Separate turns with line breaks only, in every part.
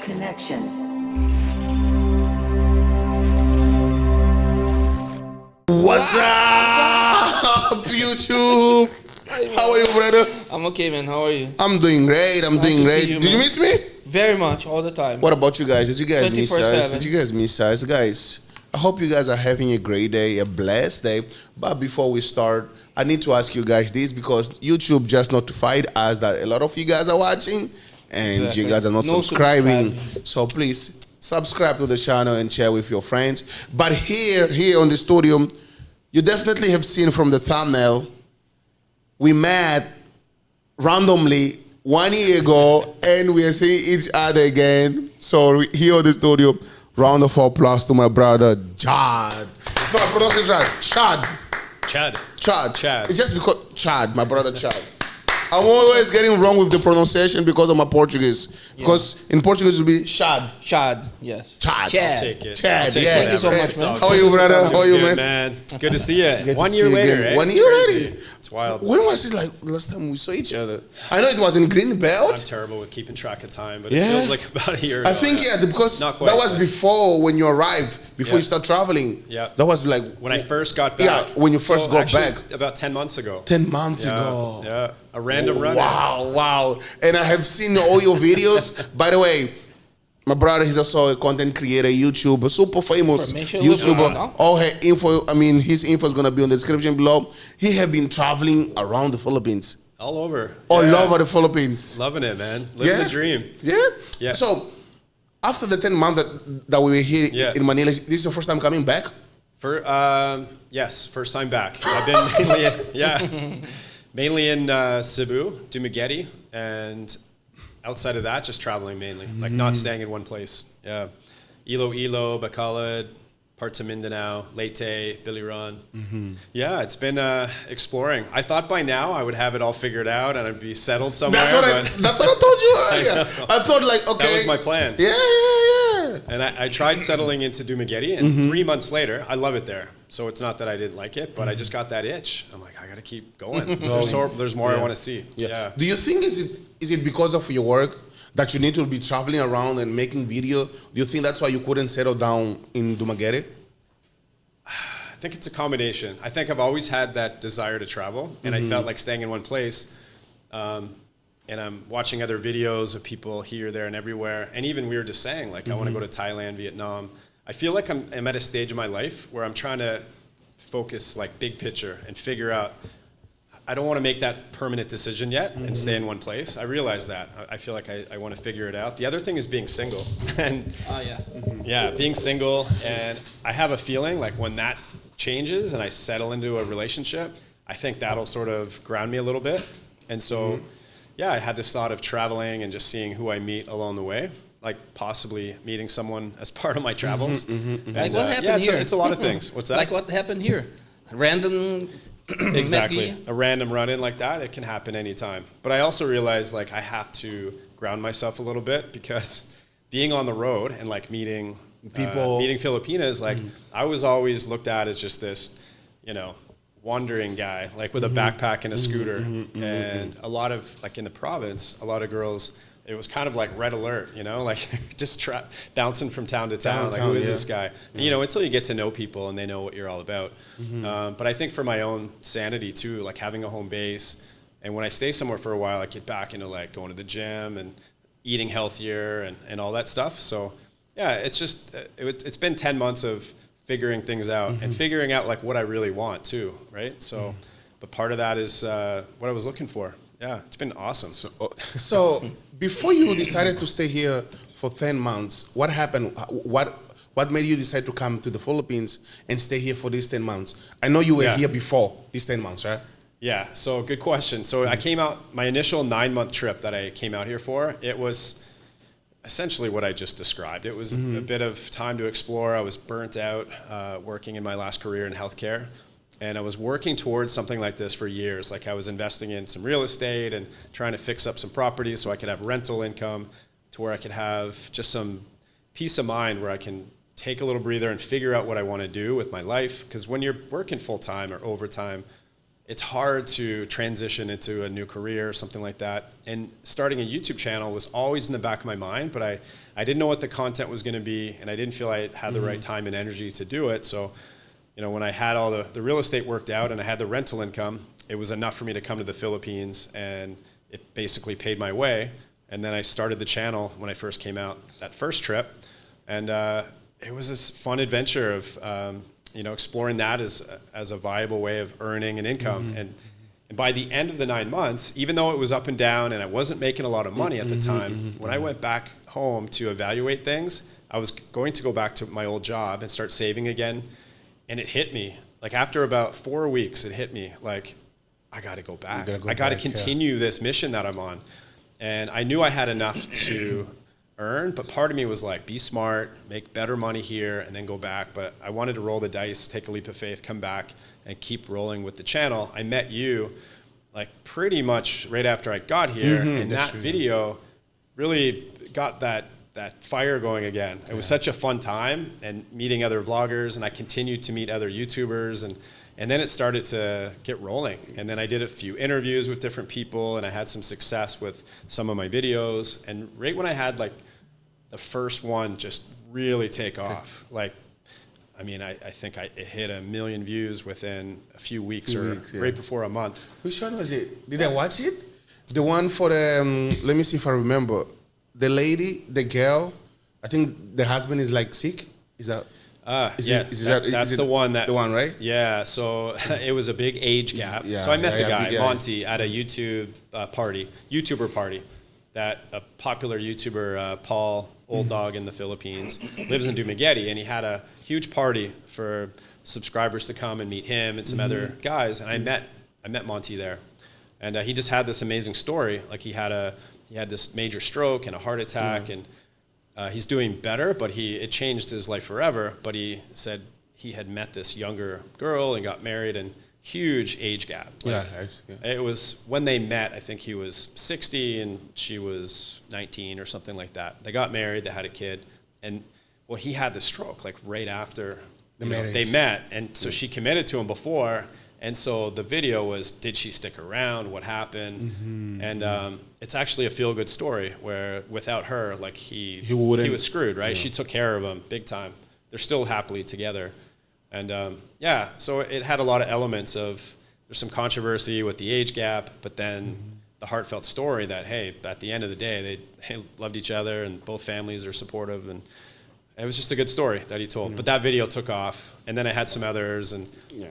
connection.
What's up, YouTube? How are you, brother?
I'm okay, man. How are you?
I'm doing great. I'm doing
to
great.
see you,
Did you
man.
miss me?
Very much, all the time.
What about you guys? Did you guys miss us?
24/7.
Did you guys miss us? Guys, I hope you guys are having a great day, a blessed day. But before we start, I need to ask you guys this because YouTube just notified us that a lot of you guys are watching and
Exactly.
you guys are not
No
subscribing.
subscribing.
So please subscribe to the channel and share with your friends. But here on the studio, you definitely have seen from the thumbnail, we met randomly 1 year ago and we are seeing each other again. So here on the studio, round of applause to my brother Chad. No, I pronounce it right. Chad.
Chad.
Chad.
Chad.
It's just because Chad, my brother Chad. I'm always getting wrong with the pronunciation because of my Portuguese. Because in Portuguese it will be Chad.
Chad, yes.
Chad.
Chad.
Take it.
Chad,
I'll take
yeah.
Thank you so
whatever.
much,
It's all
man.
How are
good.
you, brother? How are you,
Good,
man?
Good to see you.
Good to
1
see
year
you
later,
again.
eh?
1 year
Crazy.
already?
It's wild.
When was it like last time we saw each other? I know it was in Green
I'm
Belt.
terrible with keeping track of time, but
Yeah.
it feels like about a year ago.
I think, yeah, because
Not quite,
that was
but-
before when you arrived, before
Yeah.
you start traveling.
Yeah.
That was like
When I first got
Yeah,
back.
when you first got
actually,
back.
About 10 months ago.
10 months
Yeah,
ago.
Yeah. A random run.
Wow, wow. And I have seen all your videos. By the way, my brother, he's also a content creator, YouTuber, super famous
Make sure
YouTuber.
look
All her info, his info is going to be on the description below. He have been traveling around the Philippines.
All over.
All
Yeah.
over the Philippines.
Loving it, man. Living the dream.
Yeah?
Yeah.
So, after the 10 months that we were here
Yeah.
in Manila, this is your first time coming back?
Yes, first time back. I've been mainly in Cebu, Dumaguete, and outside of that, just traveling mainly, like not staying in one place. Yeah, Iloilo, Bacolod, parts of Mindanao, Leyte, Biliran. Yeah, it's been exploring. I thought by now I would have it all figured out and I'd be settled somewhere.
That's what I told you earlier. I thought like, okay.
That was my plan.
Yeah.
And I tried settling into Dumaguete, and 3 months later, I love it there. So it's not that I didn't like it, but I just got that itch. I'm like, I got to keep going. There's more I want to see. Yeah.
Do you think is it because of your work that you need to be traveling around and making video? Do you think that's why you couldn't settle down in Dumaguete?
I think it's a combination. I think I've always had that desire to travel, and I felt like staying in one place. And I'm watching other videos of people here, there, and everywhere. And even we were just saying, like, I want to go to Thailand, Vietnam. I feel like I'm at a stage in my life where I'm trying to focus, like, big picture and figure out. I don't want to make that permanent decision yet and stay in one place. I realize that. I feel like I want to figure it out. The other thing is being single. And yeah, being single. And I have a feeling like when that changes and I settle into a relationship, I think that'll sort of ground me a little bit. And so, yeah, I had this thought of traveling and just seeing who I meet along the way, like possibly meeting someone as part of my travels. And,
Like what happened
yeah,
here?
It's a lot of things. What's that?
Like what happened here? Random.
Exactly.
Met
A random run-in like that, it can happen anytime. But I also realize like I have to ground myself a little bit because being on the road and like meeting
People.
meeting Filipinas, like I was always looked at as just this, wandering guy, like with a backpack and a scooter. And a lot of, like in the province, a lot of girls, it was kind of like red alert, like just bouncing from town to town. Like, who is this guy? Until you get to know people and they know what you're all about. But I think for my own sanity too, like having a home base, and when I stay somewhere for a while, I get back into like going to the gym and eating healthier and all that stuff. So yeah, it's just, it's been 10 months of figuring things out and figuring out like what I really want too, right? So, but part of that is what I was looking for. Yeah, it's been awesome.
So before you decided to stay here for 10 months, what happened? What made you decide to come to the Philippines and stay here for these 10 months? I know you were here before these 10 months, right?
Yeah, so good question. So I came out, my initial 9-month trip that I came out here for, it was essentially what I just described. It was a bit of time to explore. I was burnt out working in my last career in healthcare. And I was working towards something like this for years. Like I was investing in some real estate and trying to fix up some properties so I could have rental income to where I could have just some peace of mind where I can take a little breather and figure out what I want to do with my life. Because when you're working full time or overtime, it's hard to transition into a new career or something like that. And starting a YouTube channel was always in the back of my mind, but I didn't know what the content was going to be, and I didn't feel I had the right time and energy to do it. So, you know, when I had all the real estate worked out and I had the rental income, it was enough for me to come to the Philippines, and it basically paid my way. And then I started the channel when I first came out that first trip, and it was this fun adventure of you know, exploring that as a viable way of earning an income. And by the end of the 9 months, even though it was up and down and I wasn't making a lot of money at the time, when I went back home to evaluate things, I was going to go back to my old job and start saving again. And it hit me, like after about 4 weeks, it hit me like, I got to go back. I got to continue this mission that I'm on. And I knew I had enough to earn, but part of me was like, be smart, make better money here, and then go back. But I wanted to roll the dice, take a leap of faith, come back, and keep rolling with the channel. I met you like pretty much right after I got here, and that video really got that fire going again. It was such a fun time, and meeting other vloggers, and I continued to meet other YouTubers, and then it started to get rolling. And then I did a few interviews with different people, and I had some success with some of my videos. And right when I had like the first one just really take off, like, I mean, I think it hit 1 million views within a few weeks right before a month.
Which one was it? Did I watch it? The one for the, let me see if I remember. The lady, the girl, I think the husband is like sick. Is that?
That's the one.
The one, right?
Yeah, so it was a big age gap. So I met the guy, Monty, at a YouTuber party that a popular YouTuber, Paul, Old Dog in the Philippines, lives in Dumaguete, and he had a huge party for subscribers to come and meet him and some other guys, and I met Monty there, and he just had this amazing story. Like he had this major stroke and a heart attack, and he's doing better, but it changed his life forever. But he said he had met this younger girl and got married, and huge age gap. Like, it was when they met, I think he was 60 and she was 19 or something like that. They got married, they had a kid, and well, he had the stroke like right after they met, and so she committed to him before. And so the video was, did she stick around? What happened? And it's actually a feel-good story where without her, like he was screwed, right? She took care of him big time. They're still happily together. And so it had a lot of elements of, there's some controversy with the age gap, but then the heartfelt story that, hey, at the end of the day, they loved each other and both families are supportive, and it was just a good story that he told. But that video took off, and then I had some others, and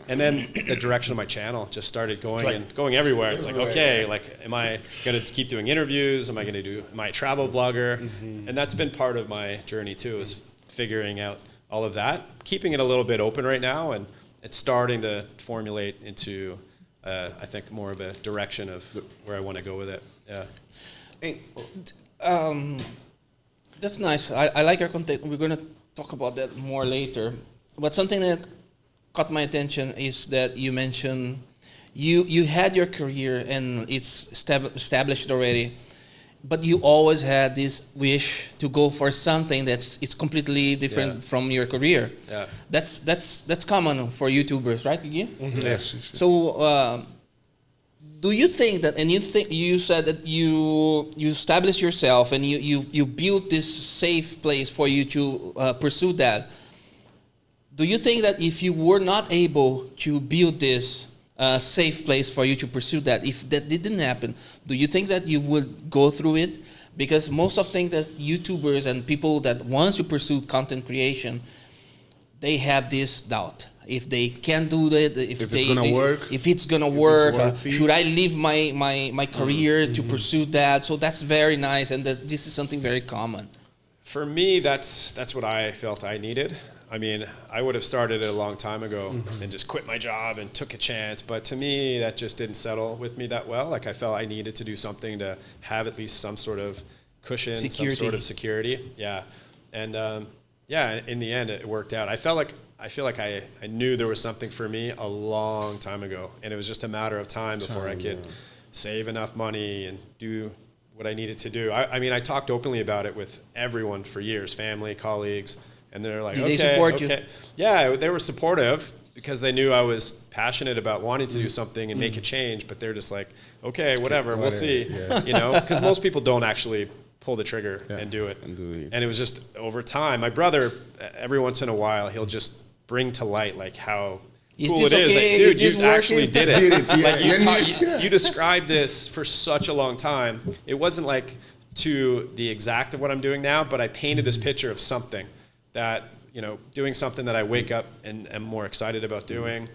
then the direction of my channel just started going everywhere. It's like, okay, like, am I going to keep doing interviews? Am I a travel vlogger? And that's been part of my journey too, is figuring out all of that, keeping it a little bit open right now, and it's starting to formulate into, I think, more of a direction of where I want to go with it.
That's nice. I like your content. We're going to talk about that more later. But something that caught my attention is that you mentioned you had your career and it's established already, but you always had this wish to go for something it's completely different from your career. Yeah. That's common for YouTubers, right, Gigi?
Yes.
So do you think that, and you said that you established yourself and you built this safe place for you to pursue that. Do you think that if you were not able to build this safe place for you to pursue that, if that didn't happen, do you think that you would go through it? Because most of things that YouTubers and people that want to pursue content creation, they have this doubt. If they can do that, if it's gonna work, should I leave my career to pursue that? So that's very nice, and this is something very common.
For me, that's what I felt I needed. I mean, I would have started it a long time ago and just quit my job and took a chance. But to me, that just didn't settle with me that well. Like, I felt I needed to do something to have at least some sort of cushion, some sort of security. Yeah, and in the end, it worked out. I feel like I knew there was something for me a long time ago, and it was just a matter of time before I could save enough money and do what I needed to do. I mean, I talked openly about it with everyone for years, family, colleagues, and they're like,
Did they support you?
Yeah, they were supportive, because they knew I was passionate about wanting to do something and make a change, but they're just like, okay, whatever, we'll see, you know, because most people don't actually pull the trigger and do it. And it was just over time. My brother, every once in a while, he'll just bring to light like how cool it is.
Okay?
Like, dude, you actually did it. Like you described this for such a long time. It wasn't like to the exact of what I'm doing now, but I painted this picture of something that, you know, doing something that I wake up and am more excited about doing.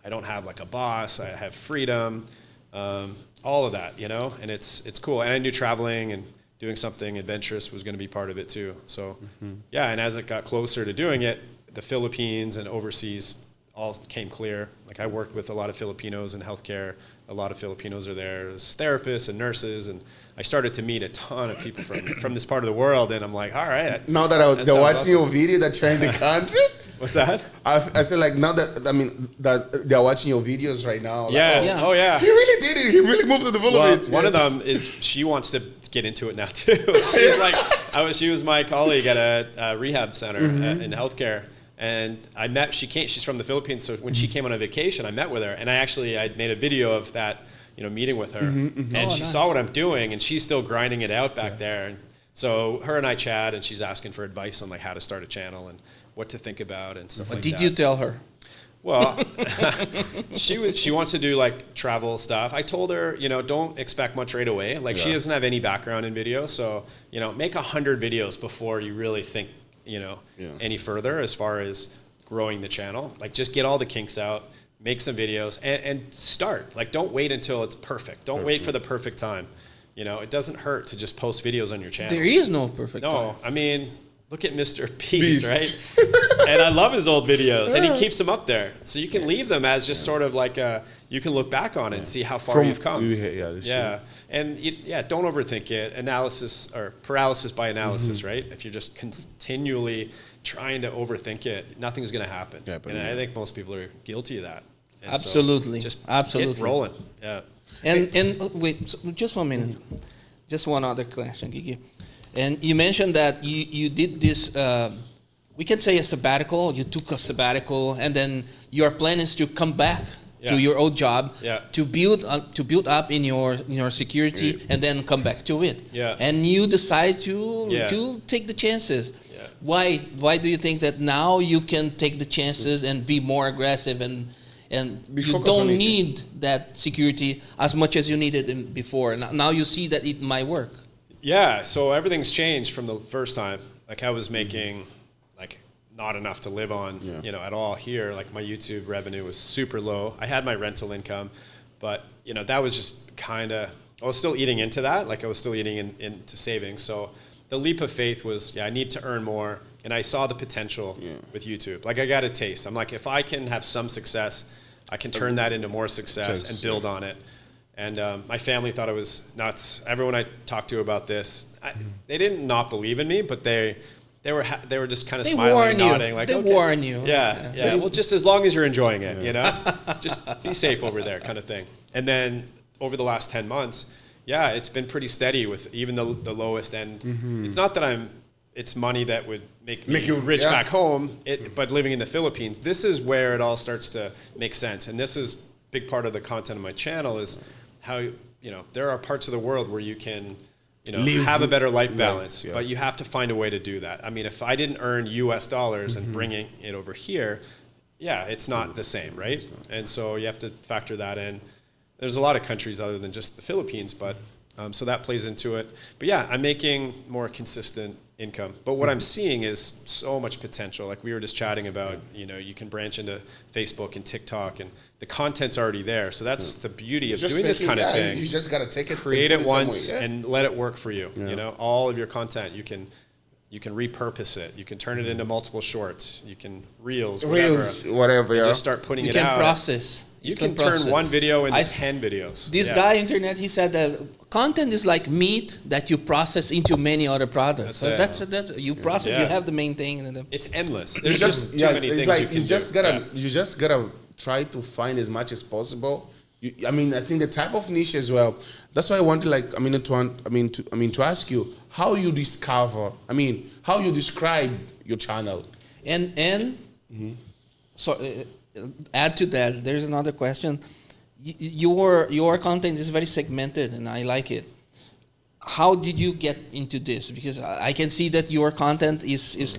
I don't have like a boss. I have freedom, all of that, you know, and it's cool. And I knew traveling and doing something adventurous was going to be part of it too. So yeah, and as it got closer to doing it, the Philippines and overseas all came clear. Like I worked with a lot of Filipinos in healthcare. A lot of Filipinos are there as therapists and nurses, and I started to meet a ton of people from this part of the world. And I'm like, all right.
Now that they're watching your video that you're in the country.
What's that?
I said like now that that they're watching your videos right now.
Yeah.
Like,
Oh yeah.
He really did it. He really moved to the Philippines.
Well, one of them is she wants to get into it now too. She's like, she was my colleague at a rehab center in healthcare. And I met, she's from the Philippines, so when she came on a vacation, I met with her, and I made a video of that, you know, meeting with her, and she saw what I'm doing, and she's still grinding it out back there, and so her and I chat, and she's asking for advice on like how to start a channel and what to think about and stuff like that.
What did you tell her?
Well, she wants to do like travel stuff. I told her, you know, don't expect much right away. Like she doesn't have any background in video, so you know, make 100 videos before you really think, you know, any further as far as growing the channel. Like just get all the kinks out, make some videos and start. Like don't wait until it's perfect. Don't wait for the perfect time. You know, it doesn't hurt to just post videos on your channel.
There is no perfect time.
No, I mean, look at Mr. Beast, right? And I love his old videos, and he keeps them up there. So you can leave them as just sort of like you can look back on it and see how far you've come. And don't overthink it. Analysis or paralysis by analysis, right? If you're just continually trying to overthink it, nothing's going to happen. And I think most people are guilty of that. And
absolutely.
So just
absolutely.
get rolling. Yeah.
And wait, just 1 minute. Just one other question, Gigi. And you mentioned that you did this, we can say a sabbatical. You took a sabbatical, and then your plan is to come back to your old job to build up in your security, and then come back to it. And you decide to take the chances. Why do you think that now you can take the chances and be more aggressive and you don't need that security as much as you needed before? Now you see that it might work.
Yeah, so everything's changed from the first time. Like I was making like not enough to live on, you know, at all here. Like my YouTube revenue was super low. I had my rental income, but you know, that was just kind of, I was still eating into that. Like I was still eating into savings. So the leap of faith was, I need to earn more. And I saw the potential with YouTube. Like I got a taste. I'm like, if I can have some success, I can turn that into more success and build on it. And my family thought I was nuts. Everyone I talked to about this, they didn't not believe in me, but they were just kind of smiling and nodding. Like,
they warn you.
Yeah. Well, just as long as you're enjoying it, you know, just be safe over there, kind of thing. And then over the last 10 months, it's been pretty steady with even the lowest end. It's not that it's money that would make you rich back home, but living in the Philippines, this is where it all starts to make sense. And this is a big part of the content of my channel is how, you know, there are parts of the world where you can, you know, have a better life balance, but you have to find a way to do that. I mean, if I didn't earn US dollars and bringing it over here, it's not the same, right? And so you have to factor that in. There's a lot of countries other than just the Philippines, but so that plays into it. But I'm making more consistent income. But what I'm seeing is so much potential. Like we were just chatting about, you know, you can branch into Facebook and TikTok, and the content's already there. So that's the beauty of doing this kind of thing.
You just got to take it,
create it once, and let it work for you. You know, all of your content, you can repurpose it. You can turn it into multiple shorts. You can reels, whatever. Just start putting it out. You can turn one video into 10 videos.
This guy internet, he said that content is like meat that you process into many other products. That's you process. You have the main thing, and
it's endless. There's just too many things you can do.
You just gotta try to find as much as possible. I think the type of niche as well. That's why I wanted, to ask you how you discover. how you describe your channel.
And so add to that, there's another question. Your content is very segmented, and I like it. How did you get into this? Because I can see that your content is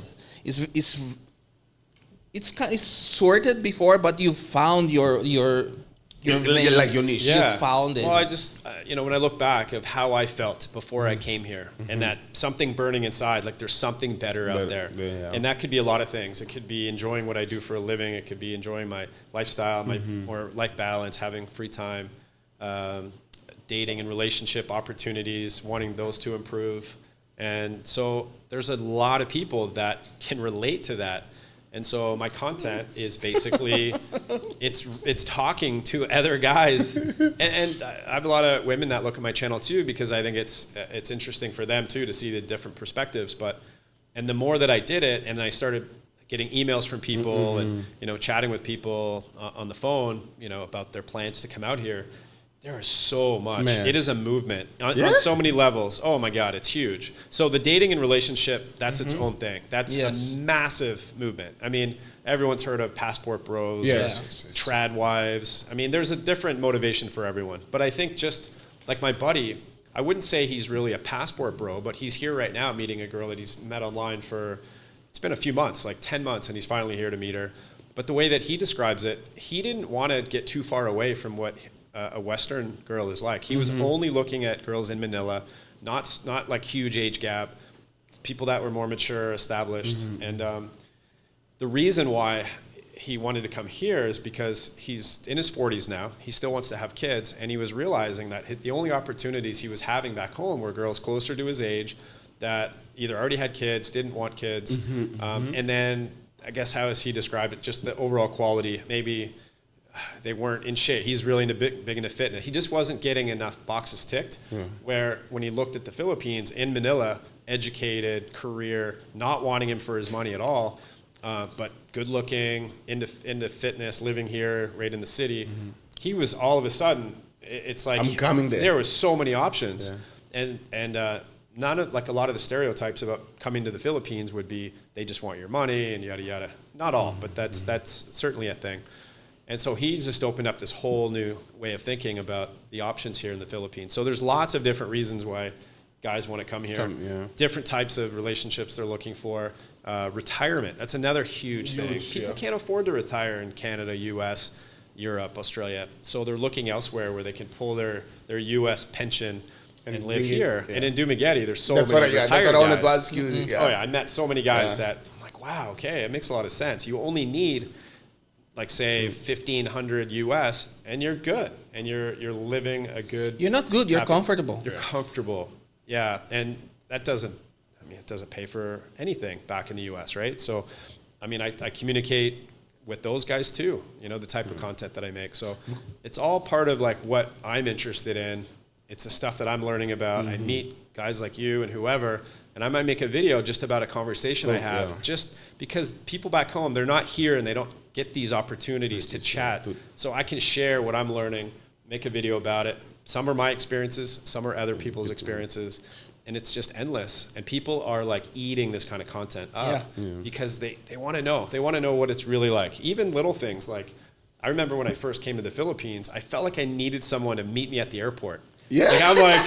it's sorted before, but you found your vein.
like your niche.
You found it.
Well, I just, when I look back of how I felt before I came here, and that something burning inside, like there's something better out there.
Yeah.
And that could be a lot of things. It could be enjoying what I do for a living. It could be enjoying my lifestyle, my more life balance, having free time, dating and relationship opportunities, wanting those to improve. And so there's a lot of people that can relate to that. And so my content is basically, it's talking to other guys, and I have a lot of women that look at my channel too, because I think it's interesting for them too to see the different perspectives. And the more that I did it, and I started getting emails from people and chatting with people on the phone, about their plans to come out here. There is so much.
Man.
It is a movement on so many levels. Oh my God, it's huge. So the dating and relationship, that's its own thing. That's a massive movement. I mean, everyone's heard of passport bros, trad wives. I mean, there's a different motivation for everyone. But I think just like my buddy, I wouldn't say he's really a passport bro, but he's here right now meeting a girl that he's met online for, it's been a few months, like 10 months, and he's finally here to meet her. But the way that he describes it, he didn't want to get too far away from what a Western girl is like. He was only looking at girls in Manila, not like huge age gap, people that were more mature, established. And the reason why he wanted to come here is because he's in his 40s now. He still wants to have kids, and he was realizing that the only opportunities he was having back home were girls closer to his age that either already had kids, didn't want kids, and then I guess how has he described it? Just the overall quality, maybe. They weren't in shape. He's really big into fitness. He just wasn't getting enough boxes ticked. Where when he looked at the Philippines, in Manila, educated, career, not wanting him for his money at all, but good looking, into fitness, living here, right in the city. He was all of a sudden, it's like
I'm coming there.
There was so many options, and none of like a lot of the stereotypes about coming to the Philippines would be they just want your money and yada yada. Not all, but that's certainly a thing. And so he's just opened up this whole new way of thinking about the options here in the Philippines. So there's lots of different reasons why guys want to come here. Different types of relationships they're looking for. Retirement, that's another huge thing. People can't afford to retire in Canada, US, Europe, Australia. So they're looking elsewhere where they can pull their US pension and live here. And in Dumaguete, there's so many retired guys.
That's what I wanted to ask you.
Oh yeah, I met so many guys that I'm like, wow, okay, it makes a lot of sense. You only need like say 1,500 US, and you're good, and you're living a good.
You're not good. You're comfortable.
You're comfortable, yeah, and that doesn't. I mean, it doesn't pay for anything back in the US, right? So, I mean, I communicate with those guys too. The type of content that I make. So, it's all part of like what I'm interested in. It's the stuff that I'm learning about. I meet guys like you and whoever. And I might make a video just about a conversation I have, just because people back home, they're not here and they don't get these opportunities to chat. So I can share what I'm learning, make a video about it. Some are my experiences, some are other people's experiences, and it's just endless. And people are like eating this kind of content up because they want to know. They want to know what it's really like. Even little things like, I remember when I first came to the Philippines, I felt like I needed someone to meet me at the airport.
Yeah.
Like I'm like,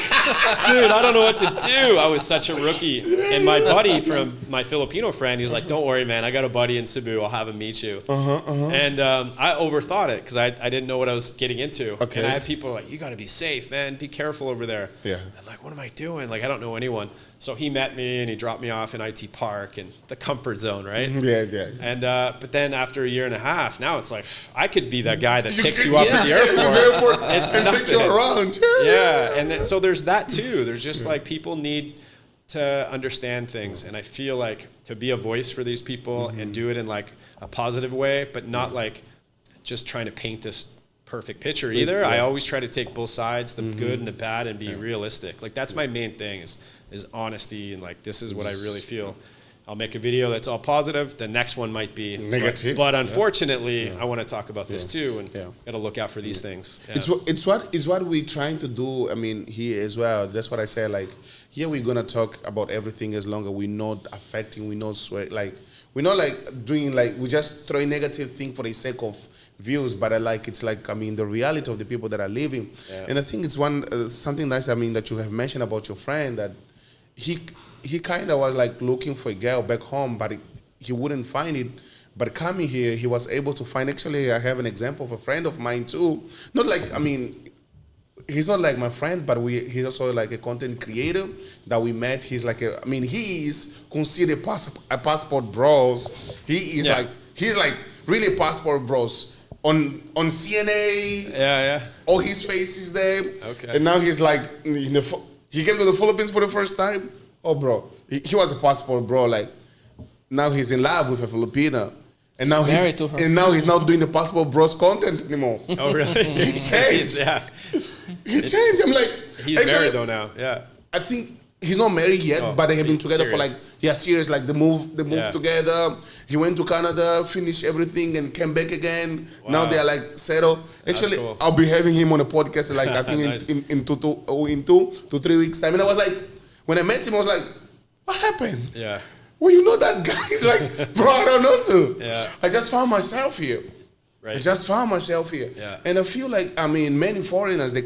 dude, I don't know what to do. I was such a rookie. And my buddy from my Filipino friend, he's like, don't worry, man. I got a buddy in Cebu. I'll have him meet you. And I overthought it because I didn't know what I was getting into.
Okay.
And I had people like, you got to be safe, man. Be careful over there.
Yeah.
I'm like, what am I doing? Like, I don't know anyone. So he met me and he dropped me off in IT Park and the comfort zone, right?
Yeah.
And but then after a year and a half, now it's like I could be that guy that picks you up at the airport. It's
and
nothing.
take you around.
Yeah, and then, so there's that too. There's just like people need to understand things, and I feel like to be a voice for these people and do it in like a positive way, but not like just trying to paint this perfect picture either. I always try to take both sides, the good and the bad, and be realistic. Like that's my main thing is honesty and like this is what I really feel. I'll make a video that's all positive. The next one might be
negative.
But unfortunately, I want to talk about this too, and got to look out for these things. Yeah.
It's what we're trying to do. I mean, here as well. That's what I say. Like here, we're gonna talk about everything as long as we're not affecting. We're not sweat. Like we're not like doing like we just throwing negative thing for the sake of views. But it's like I mean the reality of the people that are living. Yeah. And I think it's something nice. I mean that you have mentioned about your friend that he kind of was like looking for a girl back home, but he wouldn't find it. But coming here, he was able to find. Actually, I have an example of a friend of mine too. Not like I mean, he's not like my friend, but he's also like a content creator that we met. He's like he is considered a passport bros. He is he's like really passport bros on CNA.
Yeah.
All his face is there.
Okay.
And now he's like he came to the Philippines for the first time. Oh, bro, he was a passport bro. Like now he's in love with a Filipina, and now he's married to her. And now he's not doing the passport bros content anymore.
Oh, really?
He changed. He changed. I'm like,
he's married though now. Yeah.
I think he's not married yet, but they have been together for like serious. Like they moved together. He went to Canada, finished everything, and came back again. Wow. Now they are like settled. Actually, cool. I'll be having him on a podcast like I think nice. in 2 to 3 weeks time. And I was like. When I met him, I was like, what happened?
Yeah.
Well, you know that guy. He's like, bro, I don't know to.
Yeah.
I just found myself here.
Right.
I just found myself here.
Yeah.
And I feel like, I mean, many foreigners, they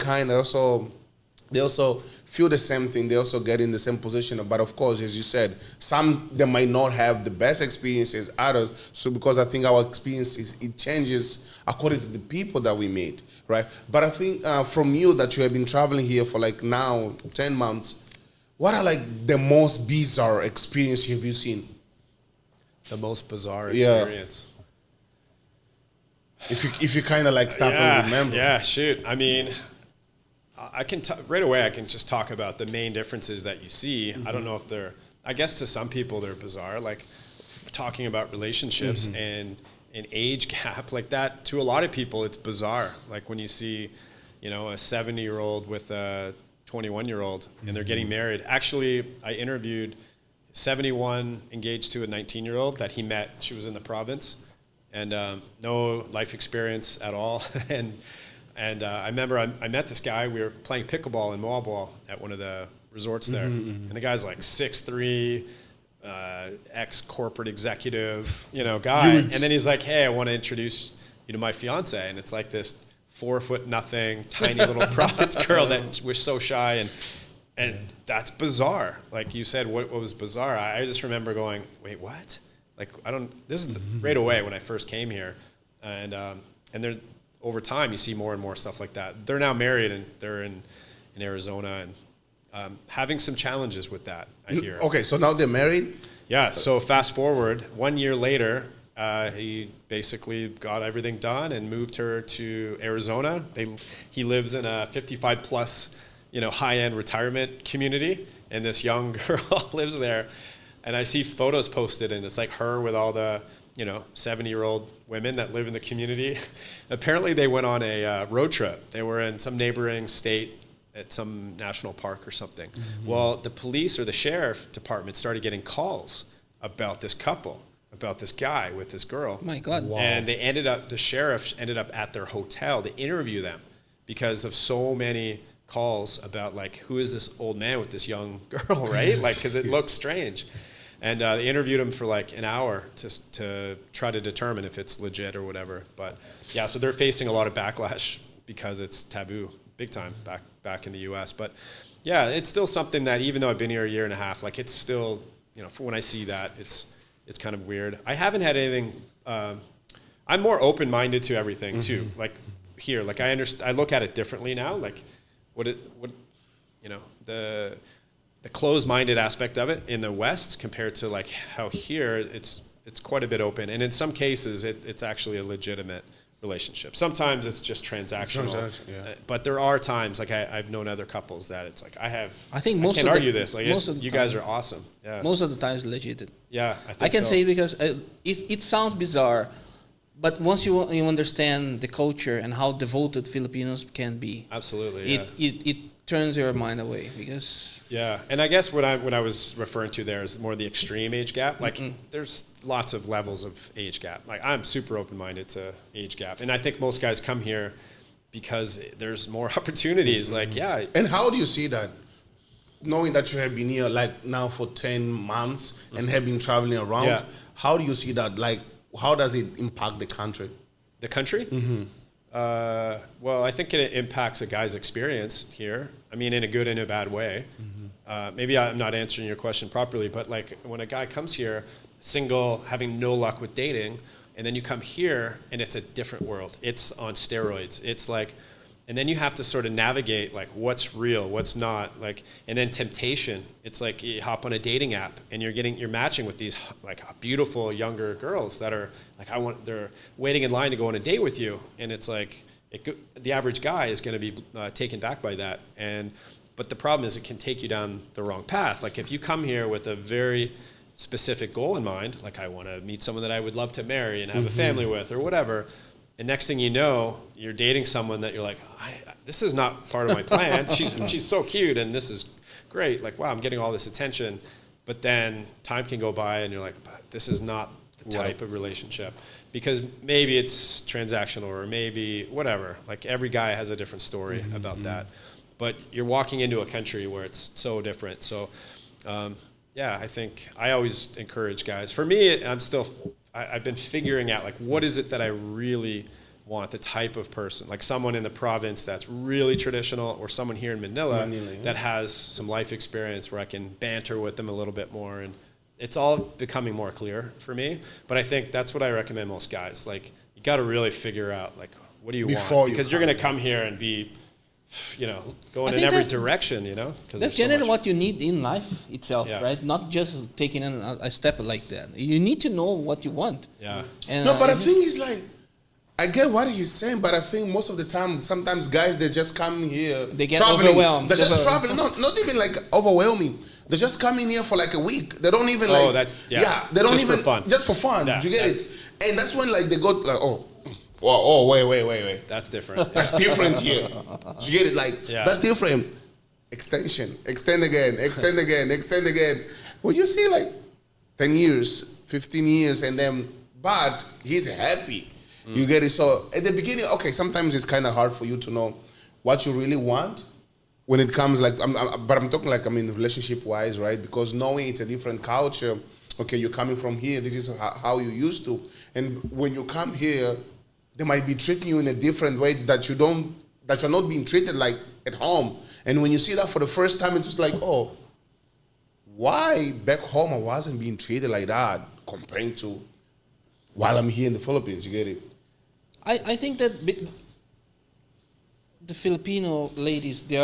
also feel the same thing. They also get in the same position. But of course, as you said, some they might not have the best experiences, others. So because I think our experiences, it changes according to the people that we meet, right? But I think from you that you have been traveling here for like now 10 months, what are like the most bizarre experience have you seen?
The most bizarre experience.
If you kind of like stop and remember.
Yeah, shoot. I mean, I can right away. I can just talk about the main differences that you see. I don't know if they're. I guess to some people they're bizarre. Like talking about relationships and an age gap like that. To a lot of people, it's bizarre. Like when you see, a 70-year-old with a 21-year-old and they're getting married. Actually, I interviewed 71 engaged to a 19-year-old that he met. She was in the province and no life experience at all. and I remember I met this guy. We were playing pickleball in Moabwal at one of the resorts there. And the guy's like 6'3", ex-corporate executive, guy. Huge. And then he's like, hey, I want to introduce you to my fiance. And it's like this 4'0", tiny little province girl that was so shy, and that's bizarre. Like you said, what was bizarre? I just remember going, wait, what? Like this is right away when I first came here, and they're over time you see more and more stuff like that. They're now married and they're in Arizona and having some challenges with that. I hear.
Okay, so now they're married.
Yeah. So fast forward 1 year later. He basically got everything done and moved her to Arizona. He lives in a 55 plus, high-end retirement community, and this young girl lives there. And I see photos posted, and it's like her with all the, 70-year-old women that live in the community. Apparently, they went on a road trip. They were in some neighboring state at some national park or something. Well, the police or the sheriff department started getting calls about this couple. About this guy with this girl.
Oh my God.
Wow. And the sheriff ended up at their hotel to interview them because of so many calls about like, who is this old man with this young girl, right? Like, because it looks strange. And they interviewed him for like an hour to try to determine if it's legit or whatever. But yeah, so they're facing a lot of backlash because it's taboo, big time, back in the U.S. But yeah, it's still something that even though I've been here a year and a half, like it's still, for when I see that, it's kind of weird. I haven't had anything. I'm more open-minded to everything too. Like here, like I look at it differently now. Like the closed-minded aspect of it in the West compared to like how here it's quite a bit open. And in some cases, it's actually a legitimate relationship. Sometimes it's just transactional. But there are times, like I've known other couples that it's like I can't argue this. Like you guys are awesome. Yeah.
Most of the time it's legit.
Yeah,
I can say it because it sounds bizarre, but once you understand the culture and how devoted Filipinos can be,
absolutely,
it turns your mind away because
Yeah, and I guess what I was referring to there is more the extreme age gap. Like, there's lots of levels of age gap. Like, I'm super open-minded to age gap, and I think most guys come here because there's more opportunities. Like, yeah.
And how do you see that? Knowing that you have been here like now for 10 months and have been traveling around,
Yeah.
how do you see that? Like, how does it impact the country?
The country? Well, I think it impacts a guy's experience here. I mean, in a good and a bad way. Maybe I'm not answering your question properly, but like when a guy comes here, single, having no luck with dating, and then you come here and it's a different world. It's on steroids. It's like, and then you have to sort of navigate like what's real, what's not, like, and then temptation. It's like you hop on a dating app and you're matching with these like beautiful younger girls that are like, they're waiting in line to go on a date with you. And it's like, the average guy is going to be taken back by that. But the problem is it can take you down the wrong path. Like if you come here with a very specific goal in mind, like I want to meet someone that I would love to marry and have a family with or whatever, and next thing you know, you're dating someone that you're like, this is not part of my plan. She's so cute and this is great. Like, wow, I'm getting all this attention. But then time can go by and you're like, but this is not the type of relationship. Because maybe it's transactional or maybe whatever. Like every guy has a different story about that. But you're walking into a country where it's so different. So, yeah, I think I always encourage guys. For me, I've been figuring out, like, what is it that I really want, the type of person, like someone in the province that's really traditional or someone here in Manila that has some life experience where I can banter with them a little bit more. And it's all becoming more clear for me. But I think that's what I recommend most guys. Like, you got to really figure out, like, what do you want? Because you're going to come here and be, going in every direction,
That's generally what you need in life itself, right? Not just taking a step like that. You need to know what you want.
Yeah.
And,
No, but I think it's like, I get what he's saying, but I think most of the time, sometimes guys, they just come here.
They get
traveling.
overwhelmed.
They're just traveling. No, not even like overwhelming. They just come in here for like a week. They don't even like.
Oh, that's,
they don't
just
even.
for fun.
Just for fun.
Yeah,
Do you get it? And that's when like they go like, wait.
That's different.
That's different here. Do you get it? Like, that's different. Extension. Extend again. Extend again. Extend again. When you see like 10 years, 15 years, and then, but he's happy. You get it? So at the beginning, okay, sometimes it's kind of hard for you to know what you really want when it comes like, but I'm talking like, relationship-wise, right? Because knowing it's a different culture, okay, you're coming from here, this is how you used to. And when you come here, they might be treating you in a different way that you're not being treated like at home. And when you see that for the first time, it's just like, oh, why back home I wasn't being treated like that compared to while I'm here in the Philippines, you get it?
I think that the Filipino ladies, they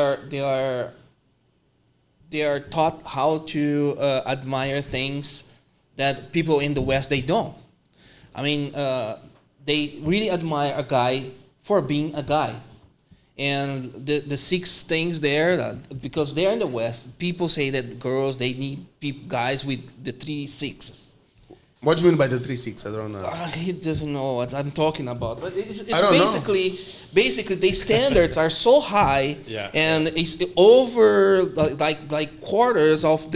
are taught how to admire things that people in the West, they don't. They really admire a guy for being a guy. And the 6 things there, because they're in the West, people say that girls, they need guys with the 3 6s.
What do you mean by the 3-6? I don't know.
He doesn't know what I'm talking about. But it's
I don't
basically, the standards are so high, and it's over like quarters of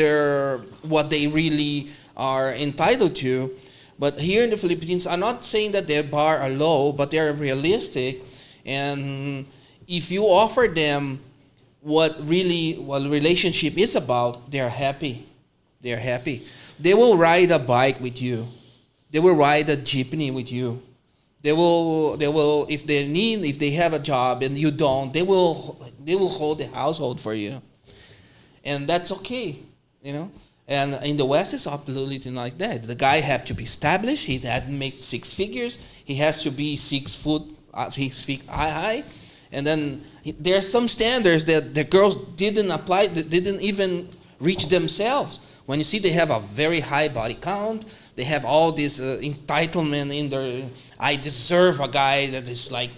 what they really are entitled to. But here in the Philippines, I'm not saying that their bar are low, but they're realistic. And if you offer them what relationship is about, they're happy. They're happy. They will ride a bike with you. They will ride a jeepney with you. They will if they have a job and you don't, they will hold the household for you. And that's okay, And in the West, it's absolutely not like that. The guy has to be established. He had to make 6 figures. He has to be 6 feet high. And then there are some standards that the girls didn't apply, didn't even reach themselves. When you see they have a very high body count, they have all this entitlement in their, I deserve a guy that is like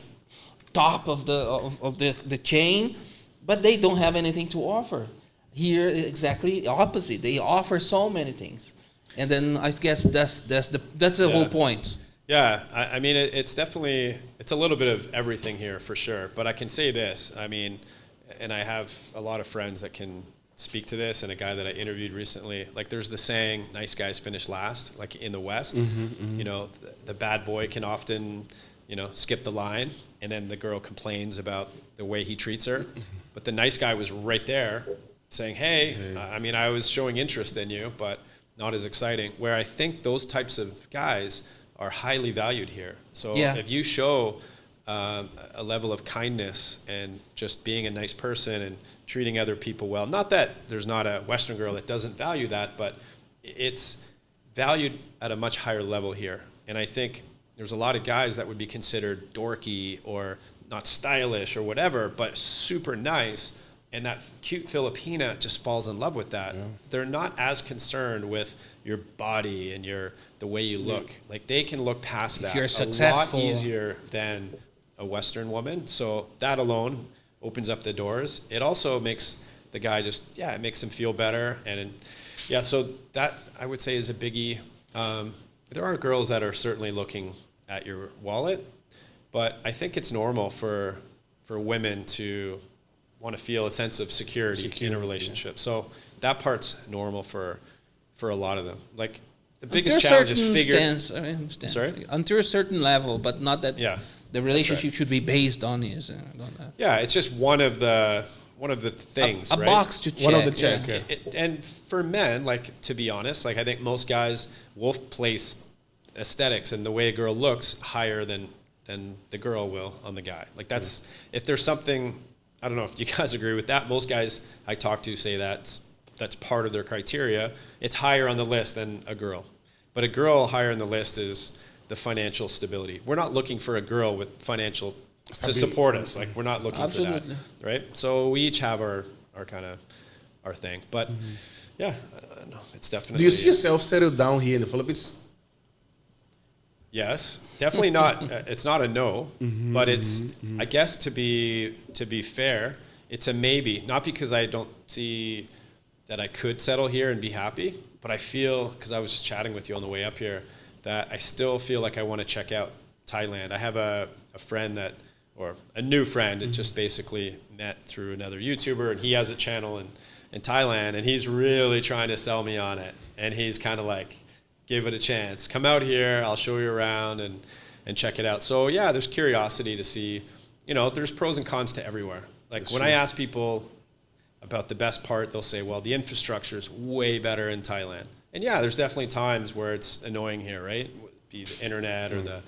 top of the chain, but they don't have anything to offer. Here, exactly opposite. They offer so many things, and then I guess that's the whole point.
Yeah, it's definitely, it's a little bit of everything here for sure. But I can say this, and I have a lot of friends that can speak to this, and a guy that I interviewed recently, like there's the saying, nice guys finish last, like in the West, you know, the bad boy can often, you know, skip the line, and then the girl complains about the way he treats her. But the nice guy was right there saying, hey, I mean, I was showing interest in you, but not as exciting. Where I think those types of guys are highly valued here. So if you show a level of kindness and just being a nice person and treating other people well, not that there's not a Western girl that doesn't value that, but it's valued at a much higher level here. And I think there's a lot of guys that would be considered dorky or not stylish or whatever, but super nice. And that cute Filipina just falls in love with that. Yeah. They're not as concerned with your body and the way you look. Like they can look past that.
If you're successful,
a lot easier than a Western woman. So that alone opens up the doors. It also makes the guy just, it makes him feel better. And so that I would say is a biggie. There are girls that are certainly looking at your wallet, but I think it's normal for women to want to feel a sense of security in a relationship. So that part's normal for a lot of them. Like the biggest challenge is figuring. Sorry?
Until a certain level, but not that the relationship should be based on is.
It's just one of the things.
A box to check.
One of the check.
And for men, like to be honest, like I think most guys will place aesthetics and the way a girl looks higher than the girl will on the guy. Like that's if there's something. I don't know if you guys agree with that. Most guys I talk to say that's part of their criteria. It's higher on the list than a girl. But a girl higher on the list is the financial stability. We're not looking for a girl with financial to support us. Like we're not looking for that, right? So we each have our kind of our thing. But I don't know. It's definitely.
Do you see yourself settled down here in the Philippines?
Yes, definitely not. It's not a no, but it's. I guess to be fair, it's a maybe. Not because I don't see that I could settle here and be happy, but I feel because I was just chatting with you on the way up here that I still feel like I want to check out Thailand. I have a friend or a new friend that just basically met through another YouTuber, and he has a channel in Thailand, and he's really trying to sell me on it, and he's kind of like. Give it a chance. Come out here. I'll show you around and check it out. So there's curiosity to see. You know, there's pros and cons to everywhere. Like when I ask people about the best part, they'll say, "Well, the infrastructure is way better in Thailand." And there's definitely times where it's annoying here, right? Be the internet or the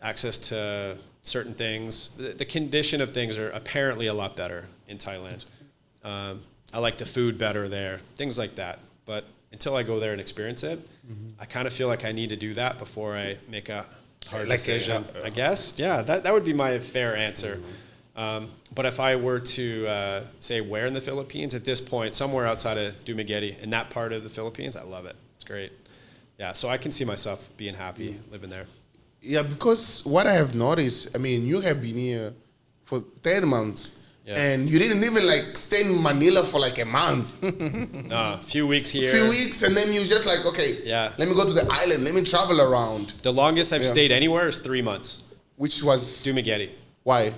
access to certain things. The condition of things are apparently a lot better in Thailand. I like the food better there. Things like that, but. Until I go there and experience it, I kind of feel like I need to do that before I make a hard decision. I guess, that would be my fair answer. But if I were to say where in the Philippines, at this point, somewhere outside of Dumaguete, in that part of the Philippines, I love it. It's great. Yeah, so I can see myself being happy living there.
Yeah, because what I have noticed, I mean, you have been here for 10 months. Yeah. And you didn't even like stay in Manila for like a month.
No, a few weeks here.
A few weeks, and then you just like, okay, let me go to the island, let me travel around.
The longest I've stayed anywhere is 3 months.
Which was?
Dumaguete.
Why?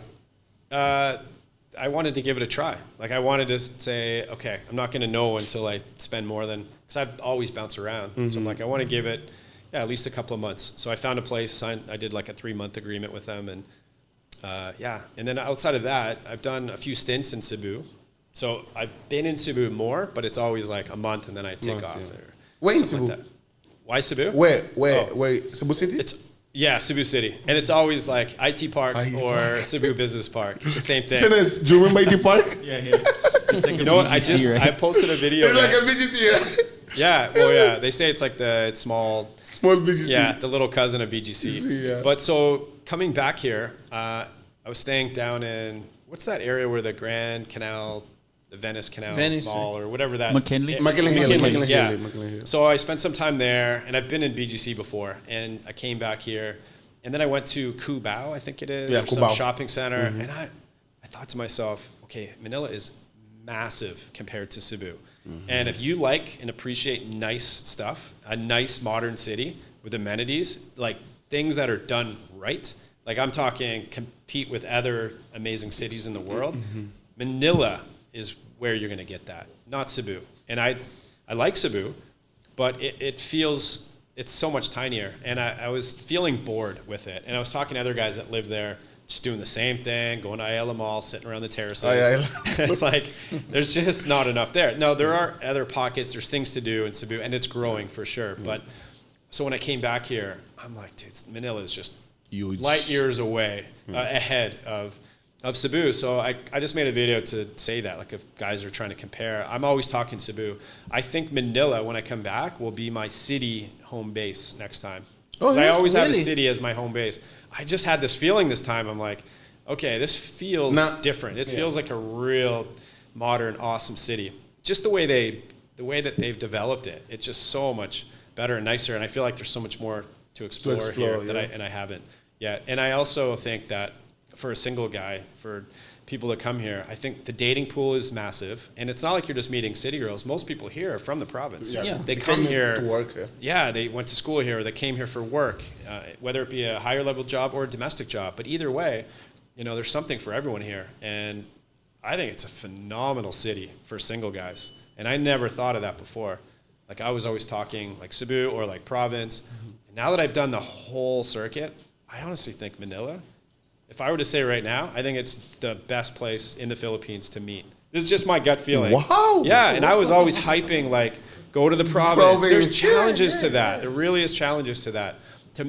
I wanted to give it a try. Like I wanted to say, okay, I'm not going to know until I spend more than, because I've always bounced around. So I'm like, I want to give it at least a couple of months. So I found a place, I did like a 3-month agreement with them, and and then outside of that, I've done a few stints in Cebu. So I've been in Cebu more, but it's always like a month and then I take off.
Where in Cebu?
Like why Cebu?
Where? Cebu City?
Cebu City. And it's always like IT Park or Cebu Business Park. It's the same thing.
Tennis, do you remember IT Park?
Yeah. It's like
you know what? I posted a video.
It's like a BGC, right?
Yeah, well, they say it's like it's small
BGC.
Yeah, the little cousin of BGC. But so coming back here, I was staying down in what's that area where the Grand Canal, the Venice Canal Mall or whatever that.
McKinley
Hill.
So I spent some time there, and I've been in BGC before, and I came back here, and then I went to Cubao, I think it is, or some shopping center, and I thought to myself, okay, Manila is massive compared to Cebu. And if you like and appreciate nice stuff, a nice modern city with amenities, like things that are done right, like I'm talking compete with other amazing cities in the world, Manila is where you're going to get that, not Cebu. And I like Cebu, but it feels, it's so much tinier. And I was feeling bored with it. And I was talking to other guys that live there, just doing the same thing, going to Ayala Mall, sitting around the terraces. It's like, there's just not enough there. No, there are other pockets, there's things to do in Cebu, and it's growing for sure. But so when I came back here, I'm like, dude, Manila is just huge, light years away, ahead of Cebu. So I just made a video to say that, like, if guys are trying to compare, I'm always talking Cebu. I think Manila, when I come back, will be my city home base next time. Because I always have a city as my home base. I just had this feeling this time. I'm like, okay, this feels different. It feels like a real modern, awesome city. Just the way that they've developed it. It's just so much better and nicer. And I feel like there's so much more to explore here that I haven't yet. And I also think that for a single guy, for people that come here, I think the dating pool is massive. And it's not like you're just meeting city girls. Most people here are from the province. They come here
to work.
They went to school here, or they came here for work, whether it be a higher level job or a domestic job. But either way, you know, there's something for everyone here. And I think it's a phenomenal city for single guys. And I never thought of that before. Like, I was always talking like Cebu or like province. And now that I've done the whole circuit, I honestly think Manila, if I were to say right now, I think it's the best place in the Philippines to meet. This is just my gut feeling.
Wow.
Yeah, and I was always hyping, like, go to the province. There's challenges to that. There really is challenges to that.